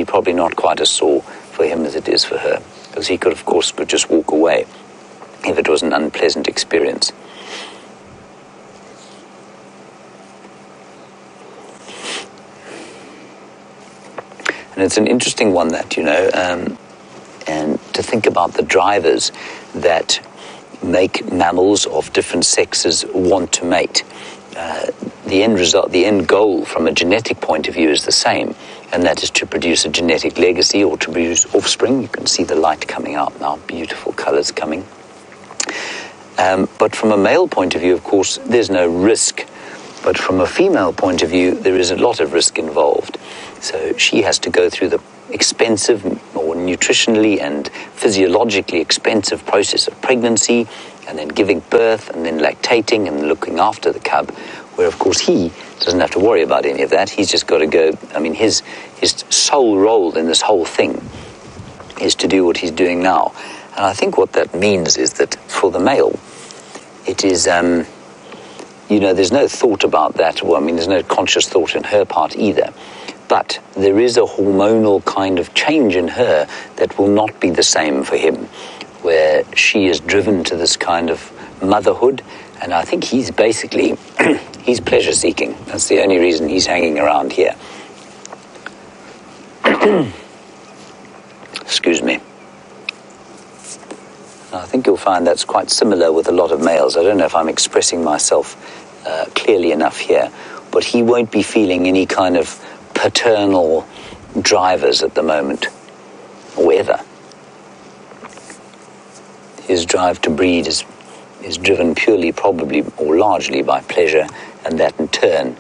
probably not quite as sore for him as it is for her, because he could just walk away if it was an unpleasant experience. And it's an interesting one that, and to think about the drivers that make mammals of different sexes want to mate. The end result, the end goal from a genetic point of view is the same, and that is to produce a genetic legacy or to produce offspring. You can see the light coming out now, beautiful colors coming. But from a male point of view, of course, there's no risk. But from a female point of view, there is a lot of risk involved. So she has to go through the expensive or nutritionally and physiologically expensive process of pregnancy, and then giving birth, and then lactating and looking after the cub, where of course he doesn't have to worry about any of that. He's just got to go. I mean, his sole role in this whole thing is to do what he's doing now. And I think what that means is that for the male, it is, there's no thought about that. Well, I mean, there's no conscious thought in her part either. But there is a hormonal kind of change in her that will not be the same for him, where she is driven to this kind of motherhood. And I think he's basically, He's pleasure-seeking. That's the only reason he's hanging around here. Excuse me. I think you'll find that's quite similar with a lot of males. I don't know if I'm expressing myself clearly enough here, but he won't be feeling any kind of paternal drivers at the moment, or ever. His drive to breed is driven purely, probably, or largely by pleasure, and that in turn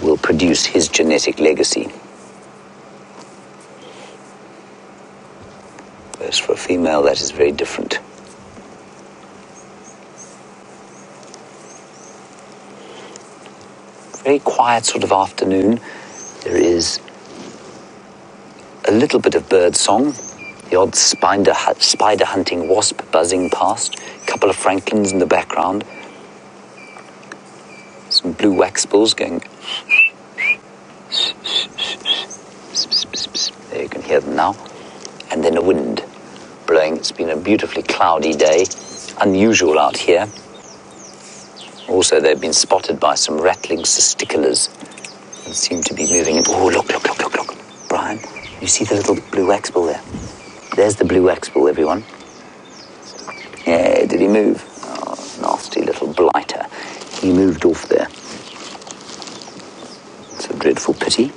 will produce his genetic legacy. Whereas for a female, that is very different. Very quiet sort of afternoon. There is a little bit of bird song, the odd spider hunting wasp buzzing past, a couple of franklins in the background, some blue waxbills going. There, you can hear them now. And then a wind blowing. It's been a beautifully cloudy day, unusual out here. Also, they've been spotted by some rattling cisticolas that seem to be moving in. Oh, look, Brian. You see the little blue waxbill there? There's the blue waxbill, everyone. Yeah, did he move? Oh, nasty little blighter. He moved off there. It's a dreadful pity.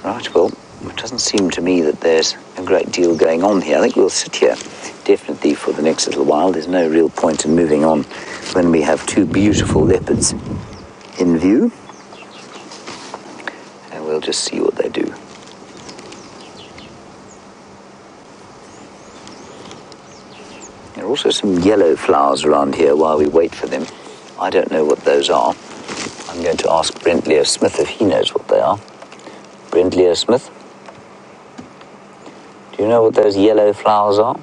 Right, well, it doesn't seem to me that there's a great deal going on here. I think we'll sit here definitely for the next little while. There's no real point in moving on when we have two beautiful leopards in view. And we'll just see what they do. There are also some yellow flowers around here while we wait for them. I don't know what those are. I'm going to ask Brent Leo Smith if he knows what they are. Brent Leo Smith? Do you know what those yellow flowers are?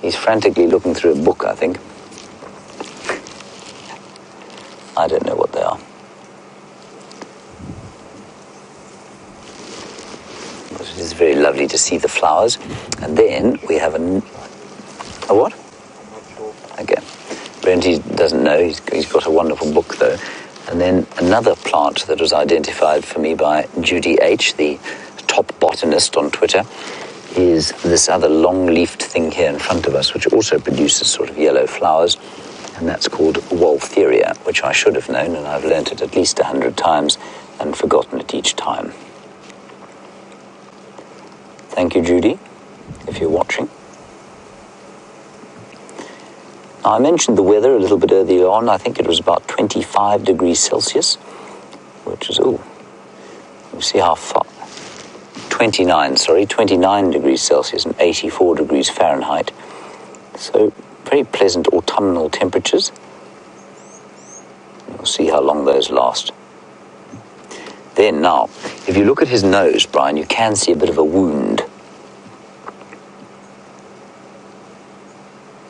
He's frantically looking through a book, I think. I don't know what they are. But it is very lovely to see the flowers. And then we have a what? I'm not sure. Okay. Brent, he doesn't know. He's got a wonderful book, though. And then another plant that was identified for me by Judy H., the top botanist on Twitter, is this other long-leafed thing here in front of us, which also produces sort of yellow flowers, and that's called Waltheria, which I should have known, and I've learnt it at least 100 times and forgotten it each time. Thank you, Judy, if you're watching. I mentioned the weather a little bit earlier on. I think it was about 25 degrees Celsius, which is, you see how far, 29 degrees Celsius and 84 degrees Fahrenheit. So very pleasant autumnal temperatures. We'll see how long those last. Then now, if you look at his nose, Brian, you can see a bit of a wound.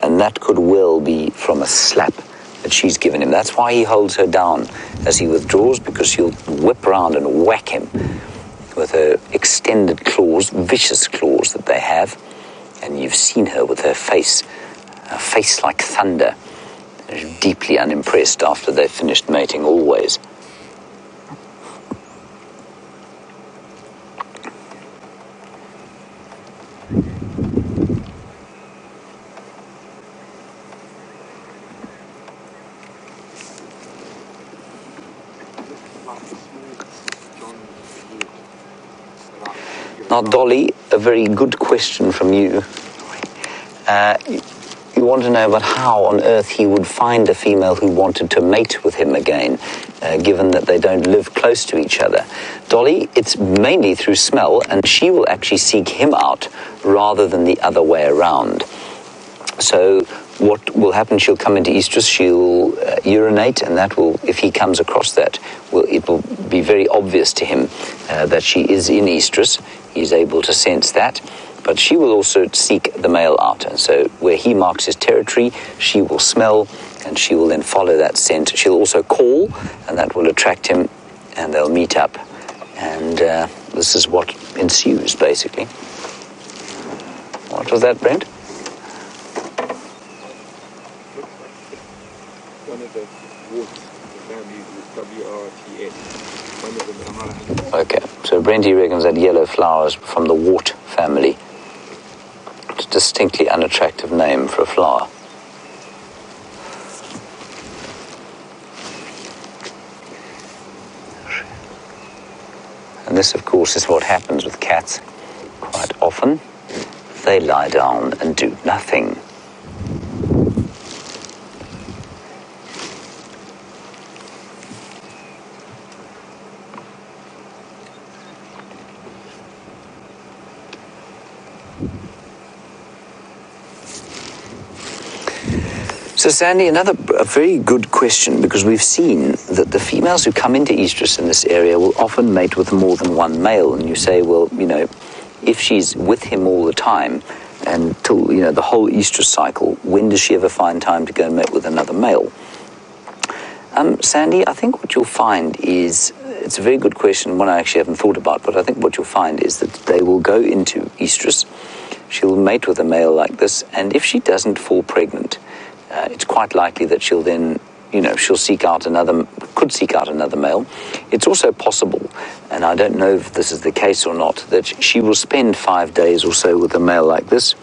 And that could well be from a slap that she's given him. That's why he holds her down as he withdraws, because she'll whip around and whack him with her extended claws, vicious claws that they have. And you've seen her with her face, a face like thunder. They're deeply unimpressed after they've finished mating always. Now, Dolly, a very good question from you. You want to know about how on earth he would find a female who wanted to mate with him again, given that they don't live close to each other. Dolly, it's mainly through smell, and she will actually seek him out rather than the other way around. So what will happen, she'll come into estrus, she'll urinate, and that will, if he comes across that, it will be very obvious to him that she is in estrus. He's able to sense that. But she will also seek the male out. And so where he marks his territory, she will smell, and she will then follow that scent. She'll also call, and that will attract him, and they'll meet up. And this is what ensues, basically. What was that, Brent? One of the warts, the family is WRTS. One of them, I'm not 100%. Okay, so Brenty reckons that yellow flowers from the wart family. It's a distinctly unattractive name for a flower. And this, of course, is what happens with cats quite often. They lie down and do nothing. So Sandy, a very good question, because we've seen that the females who come into estrus in this area will often mate with more than one male. And you say, well, you know, if she's with him all the time until, you know, the whole estrus cycle, when does she ever find time to go and mate with another male? Sandy, I think what you'll find is, it's a very good question, one I actually haven't thought about, but I think what you'll find is that they will go into estrus, she'll mate with a male like this, and if she doesn't fall pregnant, it's quite likely that she'll then, you know, could seek out another male. It's also possible, and I don't know if this is the case or not, that she will spend 5 days or so with a male like this,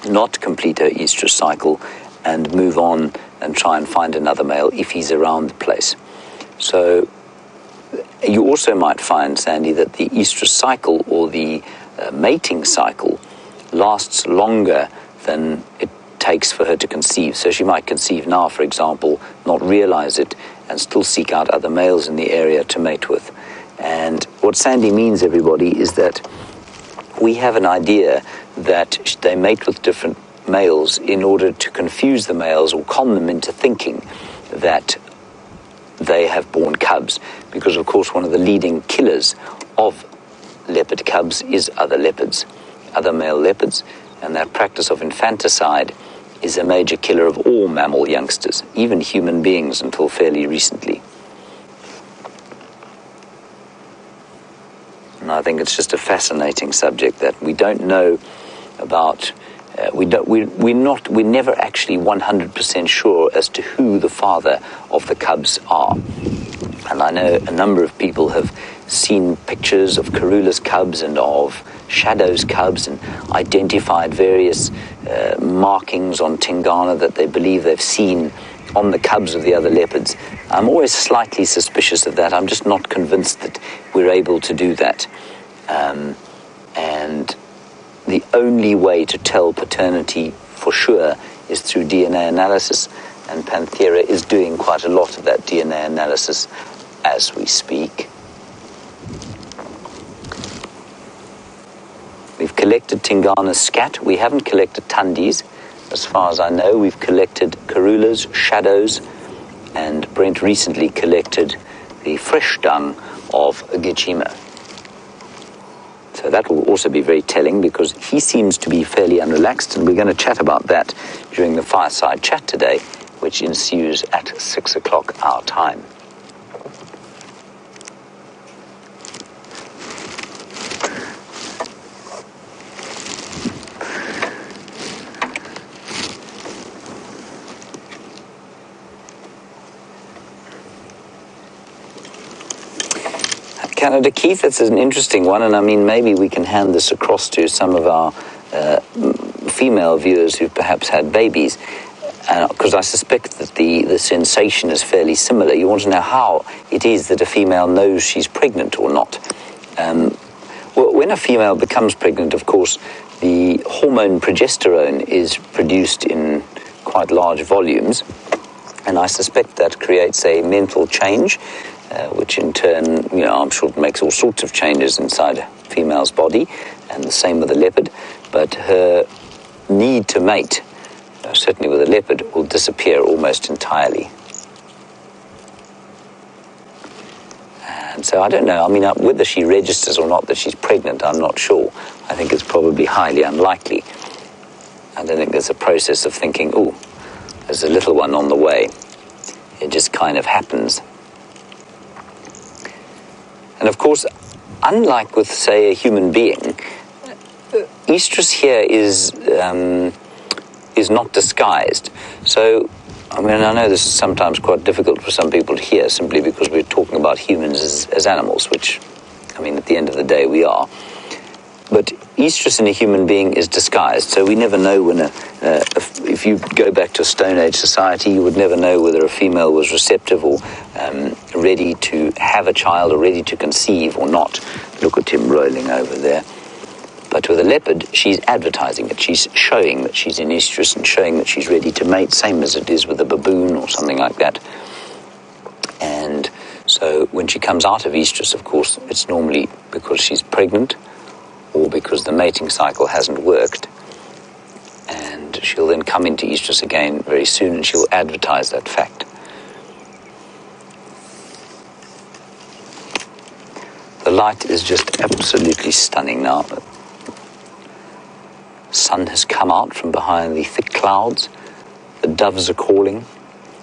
not complete her estrus cycle, and move on and try and find another male if he's around the place. So you also might find, Sandy, that the estrus cycle or the mating cycle lasts longer than it takes for her to conceive. So she might conceive now, for example, not realize it, and still seek out other males in the area to mate with. And what Sandy means, everybody, is that we have an idea that they mate with different males in order to confuse the males or con them into thinking that they have born cubs, because of course one of the leading killers of leopard cubs is other male leopards, and that practice of infanticide is a major killer of all mammal youngsters, even human beings until fairly recently. And I think it's just a fascinating subject that we don't know about. We're never actually 100% sure as to who the father of the cubs are. And I know a number of people have seen pictures of Karula's cubs and of Shadow's cubs and identified various markings on Tingana that they believe they've seen on the cubs of the other leopards. I'm always slightly suspicious of that. I'm just not convinced that we're able to do that. And the only way to tell paternity for sure is through DNA analysis, and Panthera is doing quite a lot of that DNA analysis as we speak. We've collected Tingana's scat. We haven't collected Thandi's. As far as I know, we've collected Karula's, Shadow's, and Brent recently collected the fresh dung of Djuma. So that will also be very telling, because he seems to be fairly unrelaxed, and we're going to chat about that during the fireside chat today, which ensues at 6 o'clock our time. Canada, Keith, that's an interesting one, and I mean, maybe we can hand this across to some of our female viewers who've perhaps had babies, because I suspect that the sensation is fairly similar. You want to know how it is that a female knows she's pregnant or not. Well, when a female becomes pregnant, of course, the hormone progesterone is produced in quite large volumes, and I suspect that creates a mental change, which in turn, you know, I'm sure it makes all sorts of changes inside a female's body, and the same with a leopard. But her need to mate, certainly with a leopard, will disappear almost entirely. And so I don't know, I mean, whether she registers or not that she's pregnant, I'm not sure. I think it's probably highly unlikely. I don't think there's a process of thinking, oh, there's a little one on the way. It just kind of happens. And of course, unlike with, say, a human being, estrus here is not disguised. So, I mean, I know this is sometimes quite difficult for some people to hear simply because we're talking about humans as animals, which, I mean, at the end of the day, we are. But estrus in a human being is disguised, so we never know when if you go back to a Stone Age society, you would never know whether a female was receptive or ready to have a child or ready to conceive or not. Look at him rolling over there. But with a leopard, she's advertising it. She's showing that she's in estrus and showing that she's ready to mate, same as it is with a baboon or something like that. And so when she comes out of estrus, of course, it's normally because she's pregnant or because the mating cycle hasn't worked. And she'll then come into estrus again very soon and she'll advertise that fact. The light is just absolutely stunning now. The sun has come out from behind the thick clouds. The doves are calling.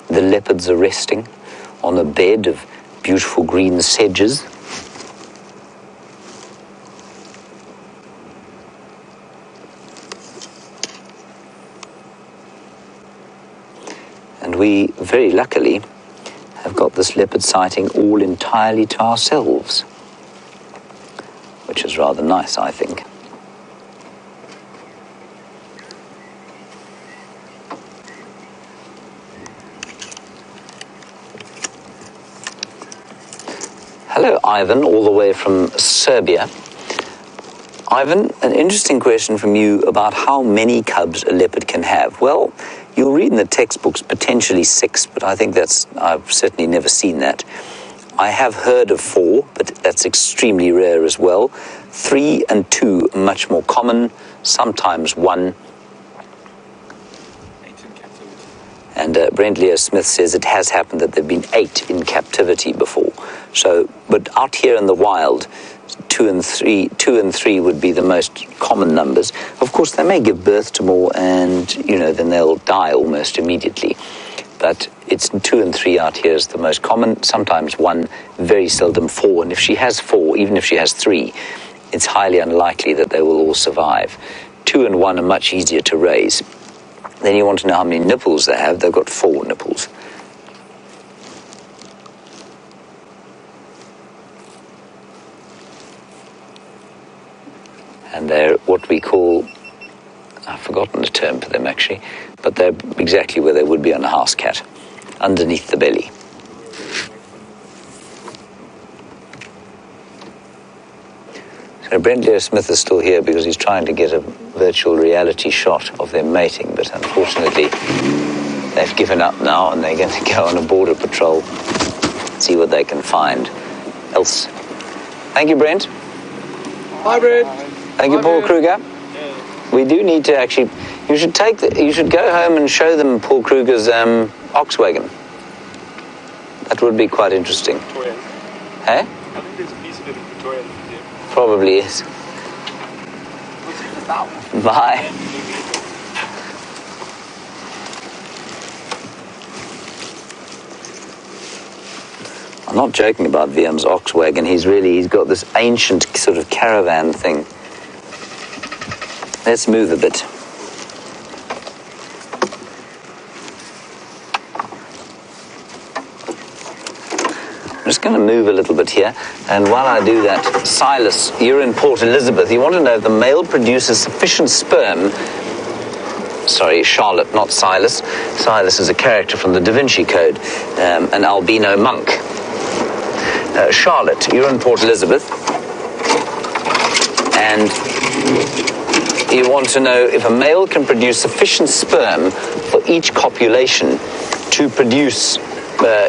The leopards are resting on a bed of beautiful green sedges. And we, very luckily, have got this leopard sighting all entirely to ourselves, which is rather nice, I think. Hello, Ivan, all the way from Serbia. Ivan, an interesting question from you about how many cubs a leopard can have. Well, you'll read in the textbooks potentially 6, but I think I've certainly never seen that. I have heard of 4, but that's extremely rare as well. 3 and 2 are much more common, sometimes 1. And Brent Leo Smith says it has happened that there have been 8 in captivity before. So, but out here in the wild, 2 and 3 would be the most common numbers. Of course, they may give birth to more, and then they'll die almost immediately. But it's 2 and 3 out here is the most common. Sometimes 1, very seldom 4. And if she has 4, even if she has 3, it's highly unlikely that they will all survive. 2 and 1 are much easier to raise. Then you want to know how many nipples they have. They've got 4 nipples. And they're what we call, I've forgotten the term for them actually, but they're exactly where they would be on a house cat, underneath the belly. So Brent Leo Smith is still here because he's trying to get a virtual reality shot of them mating, but unfortunately they've given up now and they're going to go on a border patrol, see what they can find else. Thank you, Brent. Hi, Brent. Thank you, Paul Kruger. We do need to actually, you should go home and show them Paul Kruger's ox wagon. That would be quite interesting. Victorian. Hey? I think there's a piece of it in Victorian Museum. Probably is. Bye. I'm not joking about VM's ox wagon. He's got this ancient sort of caravan thing. Let's move a bit. I'm just going to move a little bit here, and while I do that, Silas, you're in Port Elizabeth. You want to know if the male produces sufficient sperm. Sorry, Charlotte, not Silas. Silas is a character from the Da Vinci Code, an albino monk. Charlotte, you're in Port Elizabeth, and you want to know if a male can produce sufficient sperm for each copulation to produce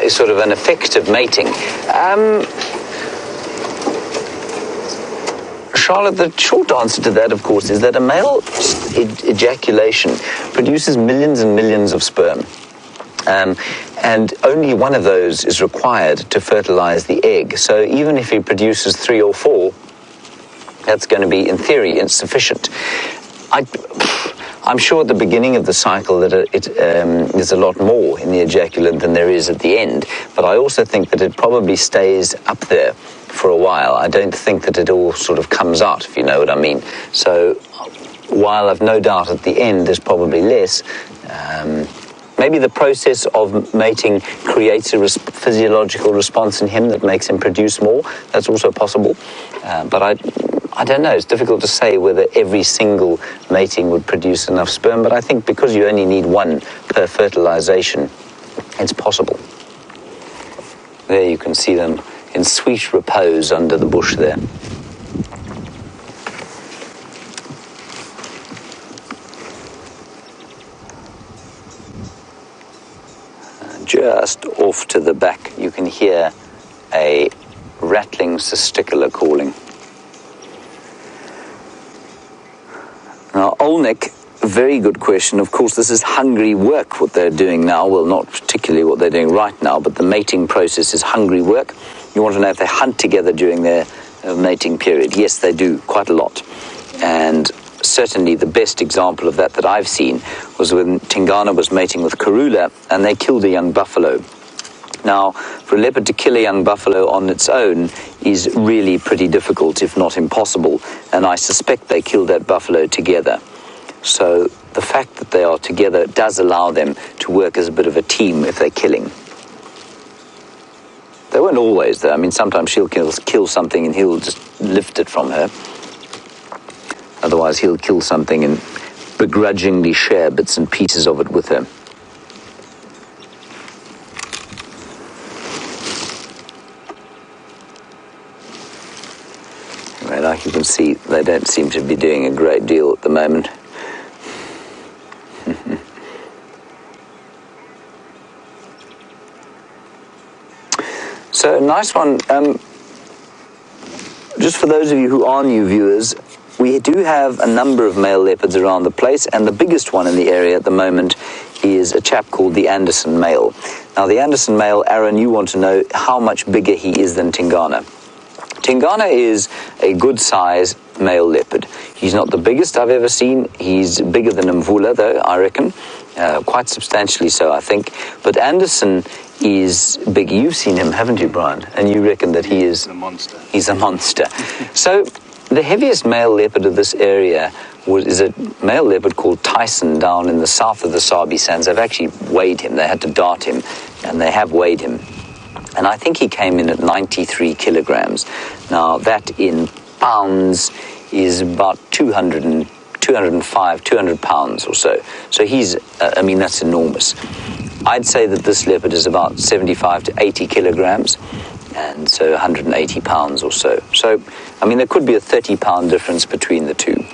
sort of an effective mating. Charlotte, the short answer to that, of course, is that a male ejaculation produces millions and millions of sperm. And only one of those is required to fertilize the egg. So even if he produces 3 or 4, that's going to be, in theory, insufficient. I'm sure at the beginning of the cycle that there's a lot more in the ejaculate than there is at the end, but I also think that it probably stays up there for a while. I don't think that it all sort of comes out, if you know what I mean. So while I've no doubt at the end there's probably less, maybe the process of mating creates a physiological response in him that makes him produce more. That's also possible. But I don't know. It's difficult to say whether every single mating would produce enough sperm. But I think because you only need one per fertilization, it's possible. There you can see them in sweet repose under the bush there. Just off to the back, you can hear a rattling testicular calling. Now, Olnick, very good question. Of course, this is hungry work, what they're doing now. Well, not particularly what they're doing right now, but the mating process is hungry work. You want to know if they hunt together during their mating period. Yes, they do, quite a lot. And certainly the best example of that I've seen was when Tingana was mating with Karula and they killed a young buffalo. Now, for a leopard to kill a young buffalo on its own is really pretty difficult, if not impossible, and I suspect they killed that buffalo together. So the fact that they are together does allow them to work as a bit of a team if they're killing. They weren't always, though. I mean, sometimes she'll kill something and he'll just lift it from her. Otherwise, he'll kill something and begrudgingly share bits and pieces of it with her. Anyway, like you can see, they don't seem to be doing a great deal at the moment. So, nice one. Just for those of you who are new viewers, we do have a number of male leopards around the place, and the biggest one in the area at the moment is a chap called the Anderson male. Now, the Anderson male, Aaron, you want to know how much bigger he is than Tingana. Tingana is a good size male leopard. He's not the biggest I've ever seen. He's bigger than Mvula, though, I reckon. Quite substantially so, I think. But Anderson is big. You've seen him, haven't you, Brian? And you reckon that he is... He's a monster. He's a monster. So the heaviest male leopard of this area is a male leopard called Tyson down in the south of the Sabi Sands. They've actually weighed him. They had to dart him, and they have weighed him. And I think he came in at 93 kilograms. Now, that in pounds is about 205, 200 pounds or so. So he's, I mean, that's enormous. I'd say that this leopard is about 75 to 80 kilograms, and so 180 pounds or so. So, I mean, there could be a 30-pound difference between the two.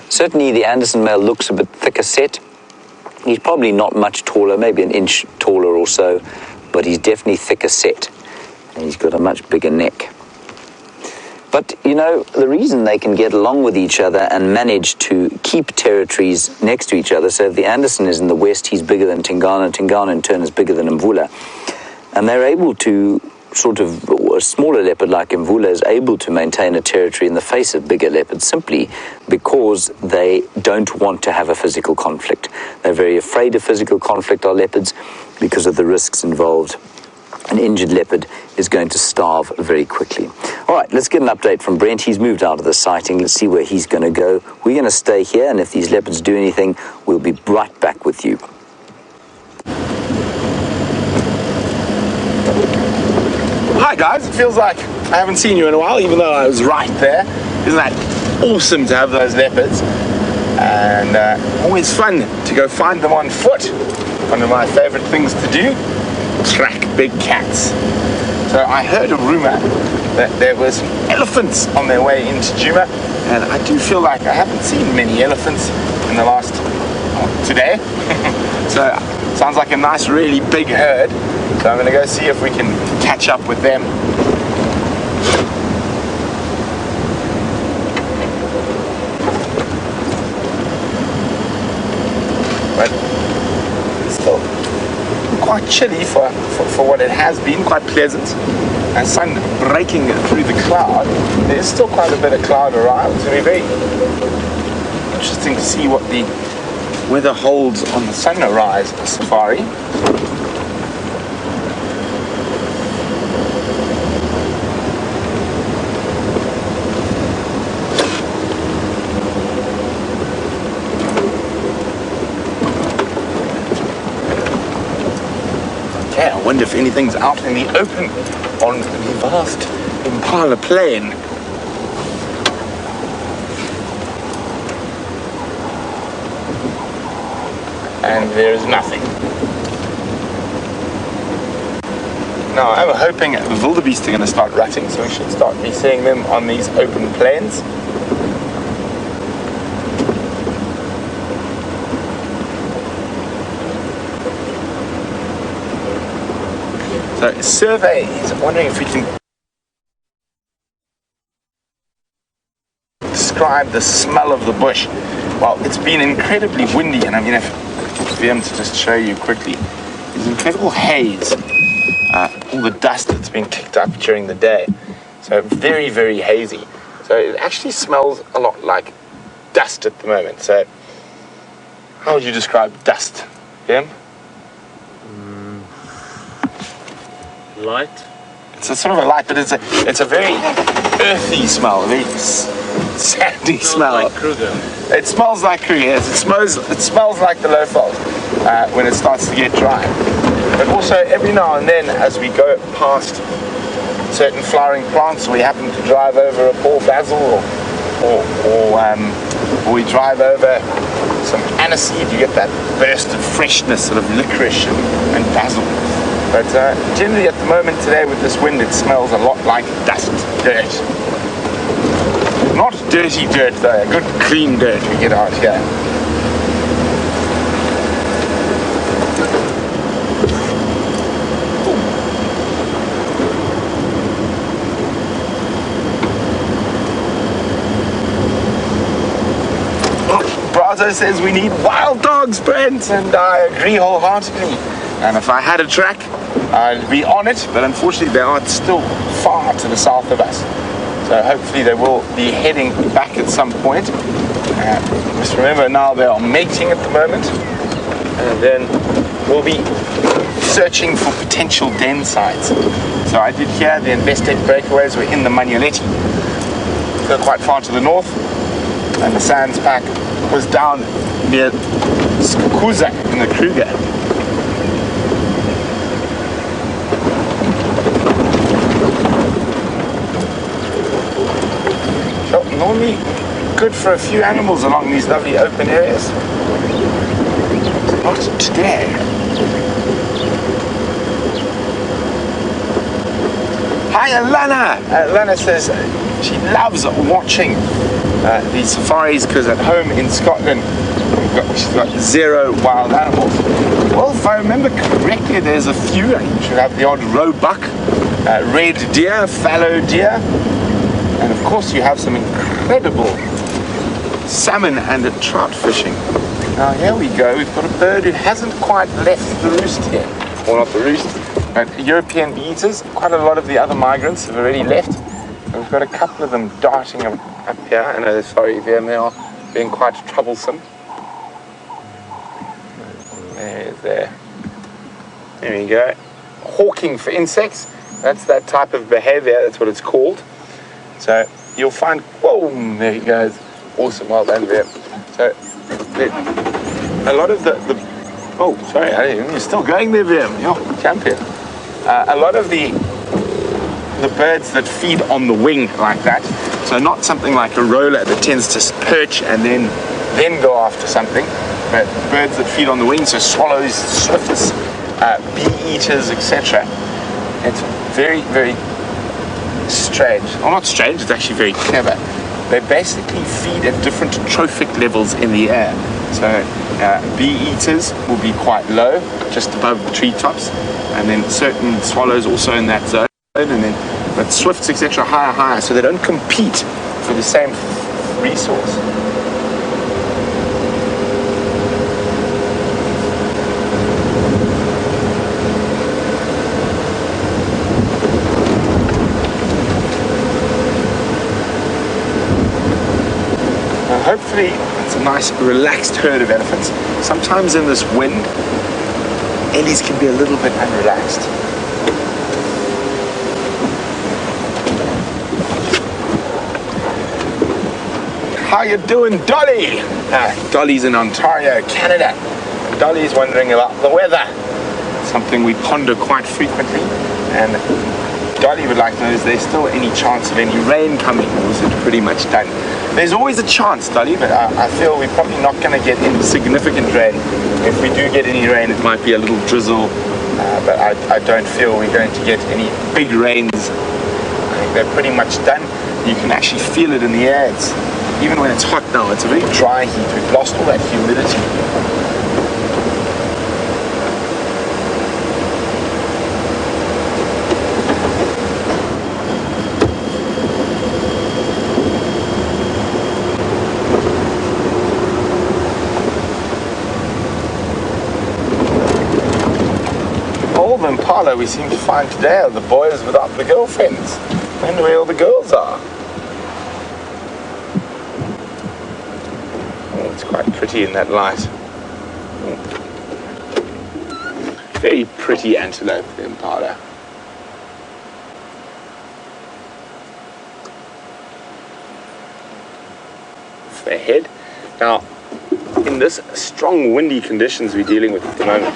Certainly, the Anderson male looks a bit thicker set. He's probably not much taller, maybe an inch taller or so, but he's definitely thicker set, and he's got a much bigger neck. But, you know, the reason they can get along with each other and manage to keep territories next to each other, so if the Anderson is in the west, he's bigger than Tingana, Tingana in turn is bigger than Mvula, and they're able to sort of, a smaller leopard like Mvula is able to maintain a territory in the face of bigger leopards simply because they don't want to have a physical conflict. They're very afraid of physical conflict, our leopards, because of the risks involved. An injured leopard is going to starve very quickly. All right, let's get an update from Brent. He's moved out of the sighting. Let's see where he's going to go. We're going to stay here, and if these leopards do anything, we'll be right back with you. Hi guys, it feels like I haven't seen you in a while, even though I was right there. Isn't that awesome to have those leopards? And always fun to go find them on foot. One of my favorite things to do, track big cats. So I heard a rumor that there was elephants on their way into Djuma, and I do feel like I haven't seen many elephants in the last, today. So sounds like a nice, really big herd. So I'm going to go see if we can catch up with them. But it's still quite chilly for what it has been, quite pleasant. And sun breaking through the cloud. There's still quite a bit of cloud around. It's going to be very interesting to see what the weather holds on the sunrise safari. wonder if anything's out in the open on the vast Impala plain. And there is nothing. Now I'm hoping the wildebeest are going to start rutting, so we should start be seeing them on these open plains. So survey is wondering if we can describe the smell of the bush. Well, it's been incredibly windy, and I'm going to be able to just show you quickly. There's incredible haze. All the dust that's been kicked up during the day. So very, very hazy. So it actually smells a lot like dust at the moment. So how would you describe dust, Jim? Light. It's a sort of a light, but it's a very earthy smell, a very sandy smell. Like Kruger. It smells like Kruger, yes. It smells like the low fault when it starts to get dry. But also every now and then, as we go past certain flowering plants, we happen to drive over a poor basil, or we drive over some aniseed, you get that burst of freshness, sort of licorice and basil. But generally at the moment today with this wind, it smells a lot like dust, dirt. Not dirty dirt though, good clean dirt we get out here. Brazo says we need wild dogs, Brent, and I agree wholeheartedly. And if I had a track, I'd be on it, but unfortunately they are still far to the south of us. So hopefully they will be heading back at some point. Just remember now they are mating at the moment, and then we'll be searching for potential den sites. So I did hear the invested breakaways were in the Manioletti. They're quite far to the north, and the Sands pack was down near Skukuza in the Kruger. So normally good for a few animals along these lovely open areas. Not today. Hi Alana! Alana says she loves watching these safaris because at home in Scotland she's got 0 wild animals. Well, if I remember correctly, there's a few. You should have the odd roebuck, red deer, fallow deer, and of course you have some incredible salmon and trout fishing. Now here we go, we've got a bird who hasn't quite left the roost yet. Well, not the roost, but European bee-eaters. Quite a lot of the other migrants have already left. And we've got a couple of them darting up here. I know, sorry, they are being quite troublesome. There we go. Hawking for insects. That's that type of behavior. That's what it's called. So you'll find, whoa, there he goes. Awesome, well done there. So a lot of the oh, sorry, you're still going there, Vim. You're champion. A lot of the birds that feed on the wing like that, so not something like a roller that tends to perch and then go after something, but birds that feed on the wing, so swallows, swifts, bee eaters, etc. It's very, very strange. Well, not strange, it's actually very clever. They basically feed at different trophic levels in the air. So bee eaters will be quite low, just above the treetops, and then certain swallows also in that zone, and then but swifts, etc., higher, so they don't compete for the same resource. Hopefully it's a nice relaxed herd of elephants. Sometimes in this wind, ellies can be a little bit unrelaxed. How you doing, Dolly? Dolly's in Ontario, Canada. Dolly's wondering about the weather. something we ponder quite frequently. And Dolly would like to know, is there still any chance of any rain coming, or is it pretty much done? There's always a chance, Dolly, but I feel we're probably not going to get any significant rain. If we do get any rain, it might be a little drizzle, but I don't feel we're going to get any big rains. I think they're pretty much done. You can actually feel it in the air. Even when it's hot now, it's a very dry heat. We've lost all that humidity. All the Impala we seem to find today are the boys without the girlfriends. I wonder where all the girls are. Oh, it's quite pretty in that light. Very pretty antelope, the Impala. Off their head. Now, in this strong windy conditions we're dealing with at the moment,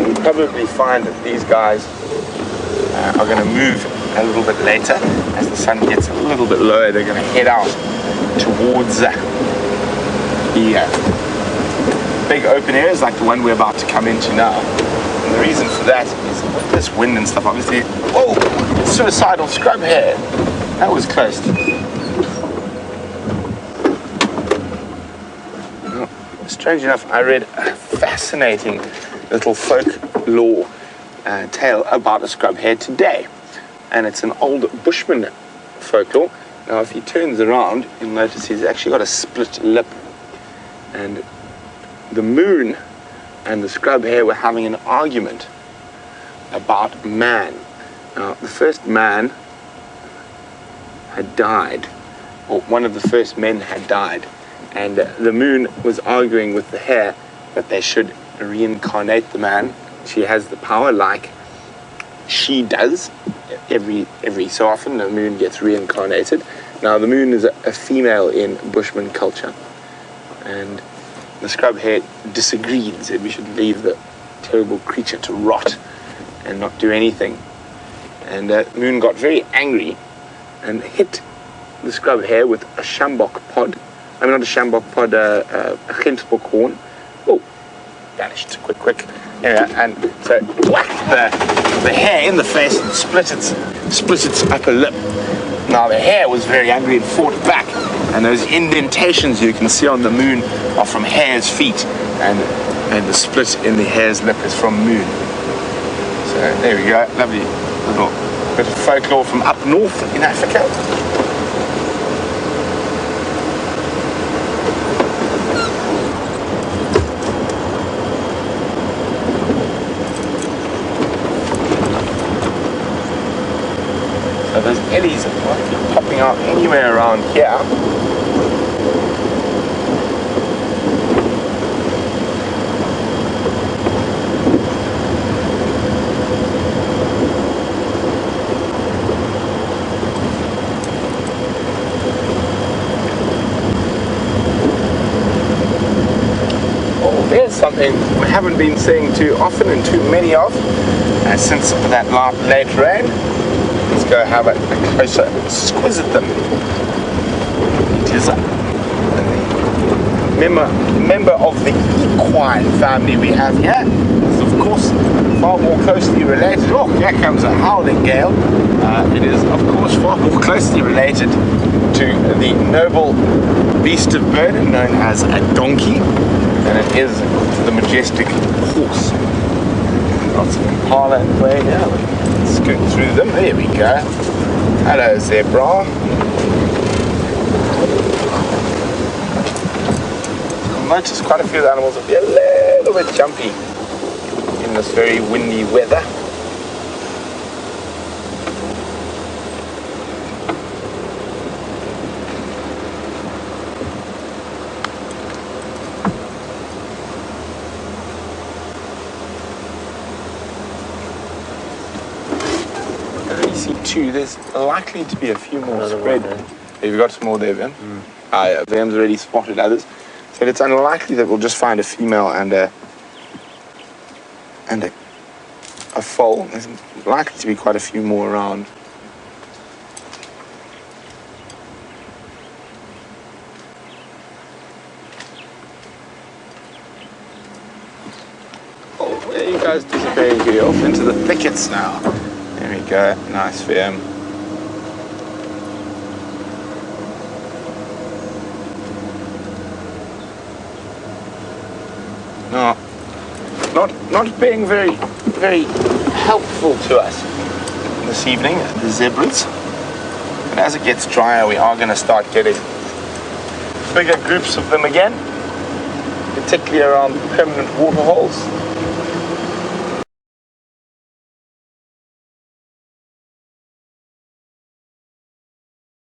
we'll probably find that these guys are going to move a little bit later. As the sun gets a little bit lower, they're going to head out towards the big open areas like the one we're about to come into now. And the reason for that is with this wind and stuff, obviously. Oh, suicidal scrub hare. That was close. Strange enough, I read a fascinating little folklore tale about a scrub hare today. And it's an old Bushman folklore. Now, if he turns around, you'll notice he's actually got a split lip. And the moon and the scrub hare were having an argument about man. Now, the first man had died, or one of the first men had died. And the moon was arguing with the hare that they should reincarnate the man. She has the power, like she does. Every so often, the moon gets reincarnated. Now, the moon is a female in Bushman culture. And the scrub hare disagreed and said we should leave the terrible creature to rot and not do anything. And the moon got very angry and hit the scrub hare with a shambok pod. I mean, not a shambok pod, a Gensbok horn. Oh, vanished quick. Yeah, and so whacked the hare in the face and split its upper lip. Now the hare was very angry and fought back, and those indentations you can see on the moon are from hare's feet, and the split in the hare's lip is from moon. So there we go, lovely little bit of folklore from up north in Africa. So those eddies might be popping out anywhere around here. Oh, there's something we haven't been seeing too often and too many of since that late rain. Let's go have a closer squiz at them. It is a member of the equine family we have here. It's of course far more closely related. Oh, here comes a howling gale. It is of course far more closely related to the noble beast of burden known as a donkey than it is to the majestic horse. Lots of Impala in the way here. Scoot through them. There we go. Hello, zebra. You'll notice quite a few of the animals will be a little bit jumpy in this very windy weather. There's likely to be a few more spread. Have you got some more there, Vim? Yeah, Vim's already spotted others. So it's unlikely that we'll just find a female and a a foal. There's likely to be quite a few more around. Oh, where are you guys disappearing to? You're off into the thickets now. There we go. Nice for him. No, not being very helpful to us this evening, the zebras. And as it gets drier, we are going to start getting bigger groups of them again, particularly around permanent waterholes.